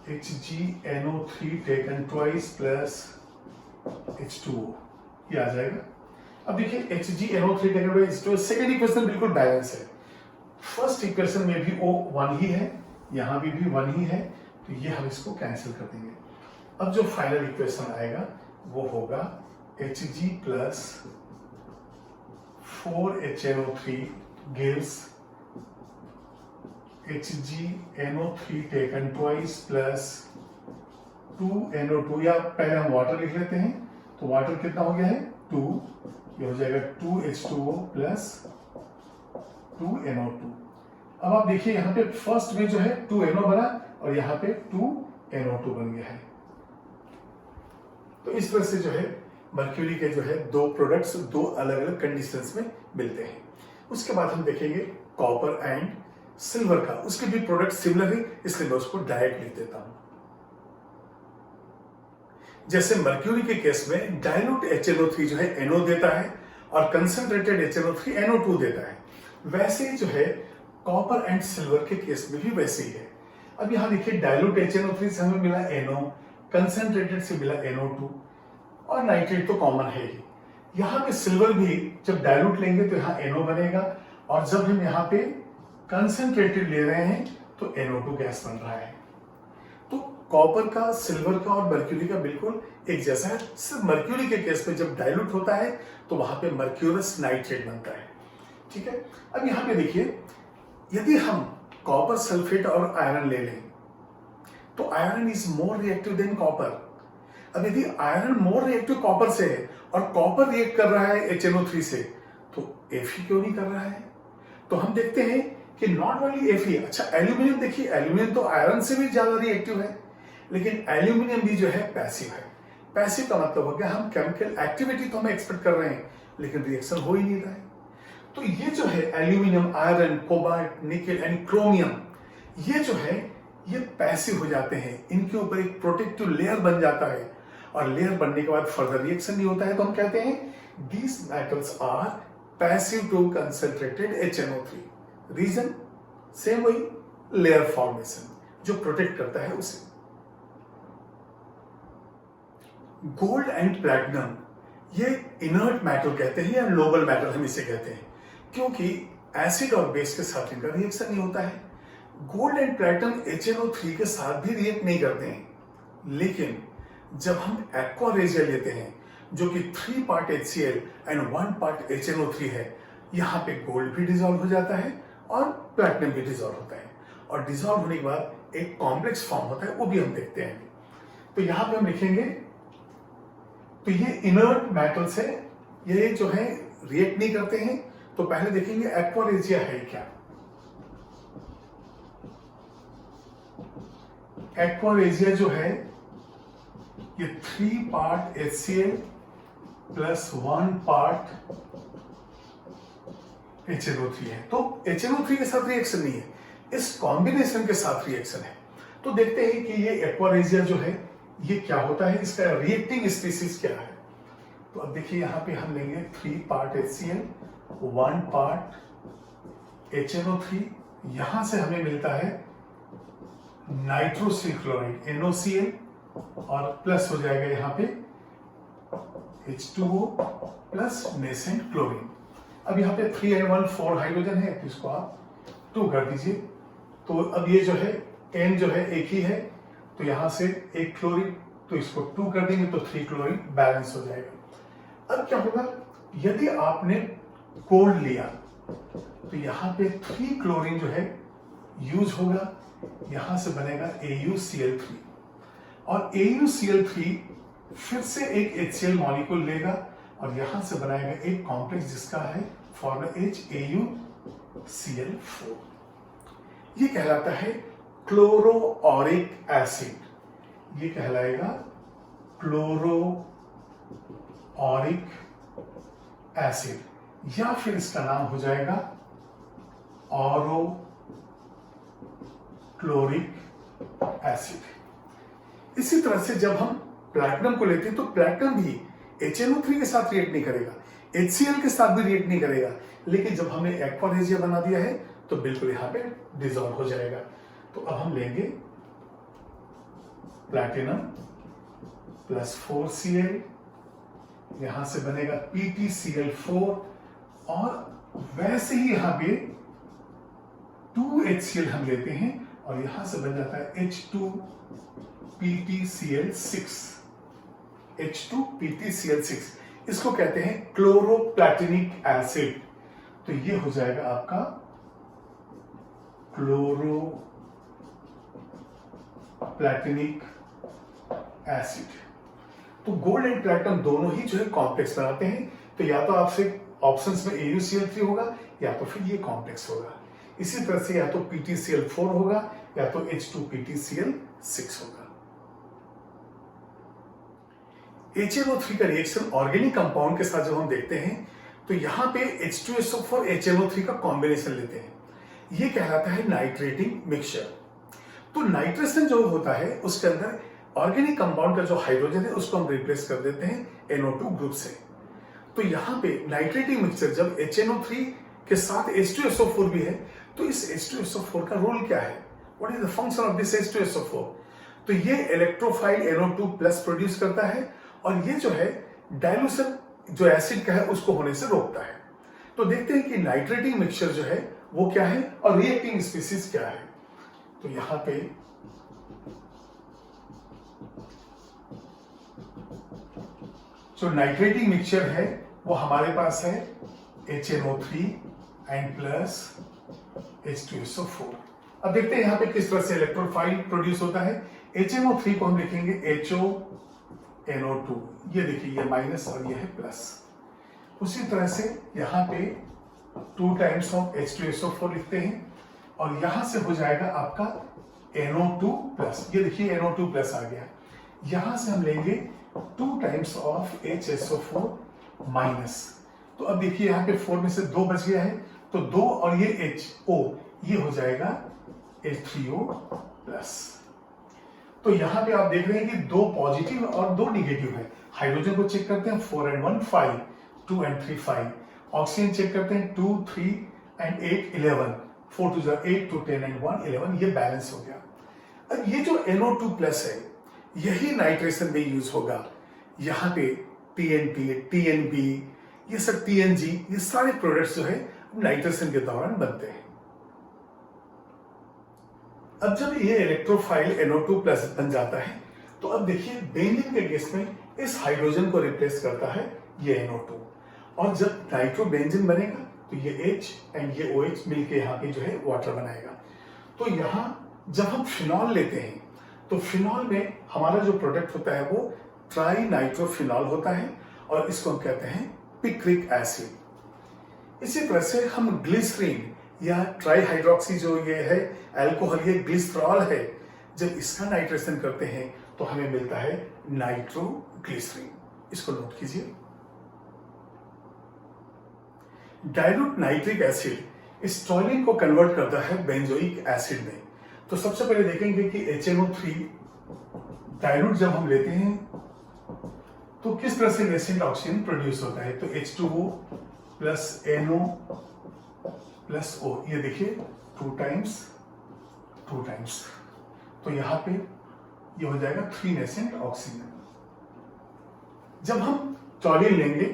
HgNO3 taken twice plus H2O, ये आ जाएगा। अब देखिए HgNO3 taken twice H2O, second equation बिल्कुल बैलेंस है। फर्स्ट इक्वेशन में भी O 1 ही है, यहां भी 1 ही है, तो ये हम इसको कैंसिल कर देंगे। अब जो फाइनल इक्वेशन आएगा वो होगा Hg plus 4HNO3 gives HgNO3 taken twice plus 2NO2, या पहले हम वाटर लिख लेते हैं, तो वाटर कितना हो गया है 2, ये हो जाएगा 2H2O प्लस 2NO2। अब आप देखिए यहां पे फर्स्ट में जो है 2NO बना और यहां पे 2NO2 बन गया है। तो इस तरह से जो है मर्क्यूरी के जो है दो प्रोडक्ट्स दो अलग अलग कंडीशंस में मिलते हैं। उसके बाद हम देखेंगे कॉपर एंड सिल्वर का, उसके भी प्रोडक्ट सिमिलर है, इसलिए मैं उसको डायरेक्ट लिख देता हूं। जैसे मर्क्यूरी के केस में डाइल्यूट HNO3 जो है NO देता है और कंसंट्रेटेड HNO3 NO2 देता है, वैसे ही जो है कॉपर एंड सिल्वर के केस में भी वैसे ही है। अब यहां देखिए डाइल्यूट HNO3 से हमें मिला NO, कंसंट्रेटेड से मिला NO2, और नाइट्रेट तो कॉमन है ही। यहां पे सिल्वर भी जब डाइल्यूट लेंगे तो यहां NO बनेगा, और जब हम यहां पे कंसंट्रेटेड ले रहे हैं तो NO2 गैस बन रहा है। तो कॉपर का, सिल्वर का और मर्क्यूरी का बिल्कुल एक जैसा है, सिर्फ मर्क्यूरी के केस में जब डाइल्यूट होता है तो वहां पे मर्क्यूरस नाइट्रेट बनता है, ठीक है। अब यहां पे देखिए यदि हम कॉपर सल्फेट और आयरन ले लें तो iron is more reactive than copper. अब यदि आयरन मोर रिएक्टिव कॉपर से है और कॉपर रिएक्ट कर रहा है HNO3 से, तो Fe क्यों नहीं कर रहा है? तो हम देखते हैं कि नॉट ओनली Fe, अच्छा एल्यूमिनियम देखिए, एल्यूमिनियम तो आयरन से भी ज्यादा रिएक्टिव है, लेकिन एल्यूमिनियम भी जो है पैसिव है। पैसिव का मतलब हो गया हम केमिकल एक्टिविटी तो हम एक्सपेक्ट कर रहे हैं लेकिन रिएक्शन हो ही नहीं रहा है। तो ये जो है aluminium, iron, cobalt, nickel and chromium, ये जो है ये पैसिव हो जाते हैं, इनके ऊपर एक प्रोटेक्टिव लेयर बन जाता है, और लेयर बनने के बाद फर्दर रिएक्शन नहीं होता है, तो हम कहते हैं these metals are passive to concentrated HNO3। Reason same वही, लेयर फॉर्मेशन जो प्रोटेक्ट करता है उसे। गोल्ड एंड प्लैटिनम ये इनर्ट मेटल कहते हैं या नोबल मेटल हम इसे कहते हैं, क्योंकि एसिड और बेस के साथ इनका रिएक्शन नहीं होता है। गोल्ड एंड प्लैटिनम HNO3 के साथ भी रिएक्ट नहीं करते हैं, लेकिन जब हम एक्वा रेजिया लेते हैं जो कि 3 part HCl and 1 part HNO3 है, यहां पे गोल्ड भी डिसॉल्व हो जाता है और प्लैटिनम भी डिसॉल्व होता है, और डिसॉल्व होने के बाद एक कॉम्प्लेक्स फॉर्म होता है, वो भी हम देखते हैं। तो यहां पे हम लिखेंगे, तो ये इनर्ट मेटल्स है, ये जो है रिएक्ट नहीं करते हैं। तो पहले देखेंगे एक्वा रेजिया है क्या। एक्वा रेजिया जो है ये 3 part HCl plus 1 part HNO3 है। तो HNO3 के साथ रिएक्शन नहीं है, इस कॉम्बिनेशन के साथ रिएक्शन है। तो देखते हैं कि ये एक्वारेजिया जो है ये क्या होता है, इसका रिएक्टिंग स्पीसीज क्या है। तो अब देखिए यहाँ पे हम लेंगे 3 पार्ट HCl 1 पार्ट HNO3, यहां से हमें मिलता है नाइट्रोसिल क्लोराइड NOCl और प्लस हो जाएगा यहाँ पे H2O प्लस नेसेंट क्लोरीन। अब यहाँ पे 3 and 1 4 हाइड्रोजन है, तो इसको आप 2 कर दीजिए। तो अब ये जो है N जो है एक ही है, तो यहां से एक क्लोरीन, तो इसको 2 कर देंगे तो 3 क्लोरीन बैलेंस हो जाएगा। अब क्या होगा, यदि आपने कोल्ड लिया तो यहाँ पे 3 क्लोरीन जो है यूज होगा, यहां से बनेगा AuCl3 और AuCl3 फिर से एक HCl मॉलिक्यूल लेगा और यहां से बनाएगा एक कॉम्प्लेक्स जिसका है फॉर्मूला HAuCl4। ये कहलाता है क्लोरोऑरिक एसिड, ये कहलाएगा क्लोरोऑरिक एसिड, या फिर इसका नाम हो जाएगा ऑरो क्लोरिक एसिड। इसी तरह से जब हम प्लैटिनम को लेते हैं तो प्लैटिनम भी HNO3 के साथ रिएक्ट नहीं करेगा, HCl के साथ भी रिएक्ट नहीं करेगा, लेकिन जब हमने एक्वारेजिया बना दिया है तो बिल्कुल यहां पे डिसॉल्व हो जाएगा। तो अब हम लेंगे प्लैटिनम प्लस 4Cl, यहां से बनेगा PtCl4 और वैसे ही यहां पे 2HCl हम लेते हैं और यहां से बन जाता है H2PtCl6। इसको कहते हैं क्लोरोप्लैटिनिक एसिड। तो ये हो जाएगा आपका क्लोरोप्लैटिनिक एसिड। तो गोल्ड एंड प्लैटिनम दोनों ही जो है कॉम्प्लेक्स बनाते हैं, तो या तो आपसे ऑप्शंस में AuCl3 होगा या तो फिर ये कॉम्प्लेक्स होगा। इसी तरह से या तो PtCl4 होगा या तो H2PtCl6 होगा। HNO3 का रिएक्शन ऑर्गेनिक कंपाउंड के साथ जब हम देखते हैं तो यहां पे H2SO4 HNO3 का कॉम्बिनेशन लेते हैं, ये कहलाता है नाइट्रेटिंग मिक्सचर। तो नाइट्रेशन जो होता है उसके अंदर ऑर्गेनिक कंपाउंड का जो हाइड्रोजन है उसको हम रिप्लेस कर देते हैं NO2 ग्रुप से। तो यहां पे नाइट्रेटिंग मिक्सचर जब HNO3 के साथ H2SO4 भी है तो इस H2SO4 का रोल क्या है, what is the function of this H2SO4। तो ये इलेक्ट्रोफाइल NO2 प्लस प्रोड्यूस करता है और ये जो है डाइल्यूशन जो एसिड का है उसको होने से रोकता है। तो देखते हैं कि नाइट्रेटिंग मिक्सचर जो है वो क्या है और रिएक्टिंग स्पीसीज क्या है। तो यहां पे जो नाइट्रेटिंग मिक्सचर है वो हमारे पास है HNO3 एंड प्लस H2SO4। अब देखते हैं यहां पे किस तरह से इलेक्ट्रोफाइल प्रोड्यूस होता है। HNO3 को हम लिखेंगे HONO2, ये देखिए ये माइनस और ये है प्लस। उसी तरह से यहां पे 2 टाइम्स ऑफ H2SO4 लिखते हैं और यहां से हो जाएगा आपका NO2 प्लस, ये देखिए NO2 प्लस आ गया। यहां से हम लेंगे 2 टाइम्स ऑफ HSO4 माइनस। तो अब देखिए यहां पे 4 में से 2 बच गया है, तो 2 और ये HO ये हो जाएगा H3O प्लस। तो यहां पे आप देख रहे हैं कि 2 पॉजिटिव और 2 निगेटिव है। हाइड्रोजन को चेक करते हैं 4 and 1 5, 2 and 3 5। ऑक्सीजन चेक करते हैं 2 3 and 8 11, 4 2 8 2 10 and 1 11, ये बैलेंस हो गया। अब ये जो NO2 प्लस है यही नाइट्रेशन में यूज होगा। यहां पे TNT, TNB, ये सब TNG, ये सारे प्रोडक्ट्स जो है नाइट्रेशन के दौरान बनते हैं। अब जब ये इलेक्ट्रोफाइल NO2 प्लस बन जाता है तो अब देखिए बेंजीन के केस में इस हाइड्रोजन को रिप्लेस करता है ये NO2, और जब नाइट्रोबेंजीन बनेगा तो ये H एंड ये OH मिलके यहाँ पे जो है वाटर बनाएगा। तो यहाँ जब हम फिनॉल लेते हैं तो फिनॉल में हमारा जो प्रोडक्ट होता है वो ट्राई नाइट्रोफिनॉल होता है और इसको हम कहते हैं पिक्रिक एसिड। इसी तरह से हम ग्लिसरीन या ट्राई हाइड्रोक्सी जो ये है अल्कोहल, ये ग्लिसरॉल है, जब इसका नाइट्रेशन करते हैं तो हमें मिलता है नाइट्रोग्लिसरीन, इसको नोट कीजिए। डाइल्यूट नाइट्रिक एसिड इस टॉलिन को कन्वर्ट करता है बेंजोइक एसिड में। तो सबसे पहले देखेंगे कि HNO3 डाइल्यूट जब हम लेते हैं तो किस तरह से नेसेंट ऑक्सीजन प्रोड्यूस होता है। तो H2O plus NO plus O, ये देखिए 2 टाइम्स, तो यहां पे ये हो जाएगा 3 नेसेंट ऑक्सीजन। जब हम टॉलिन लेंगे,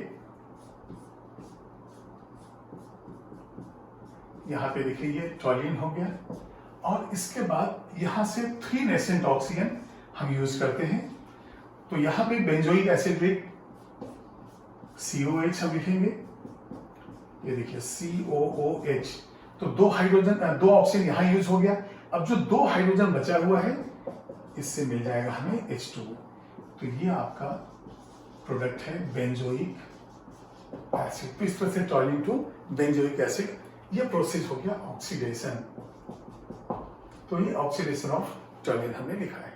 यहां पे देखिए ये टॉलिन हो गया, और इसके बाद यहां से 3 नेसेंट ऑक्सीजन हम यूज करते हैं। तो यहां पे बेंजोइक एसिड में COH हम लिखेंगे, ये देखिए COOH। तो 2 ऑक्सीजन यहां यूज हो गया। अब जो 2 हाइड्रोजन बचा हुआ है, इससे मिल जाएगा हमें H2O। तो ये आपका प्रोडक्ट है बेंजोइक एसिड। तो इस तरह से टॉलिन टू बेंजोइक एसिड ये प्रोसेस हो गया ऑक्सीडेशन। तो ये ऑक्सीडेशन ऑफ टॉलिन हमने लिखा है।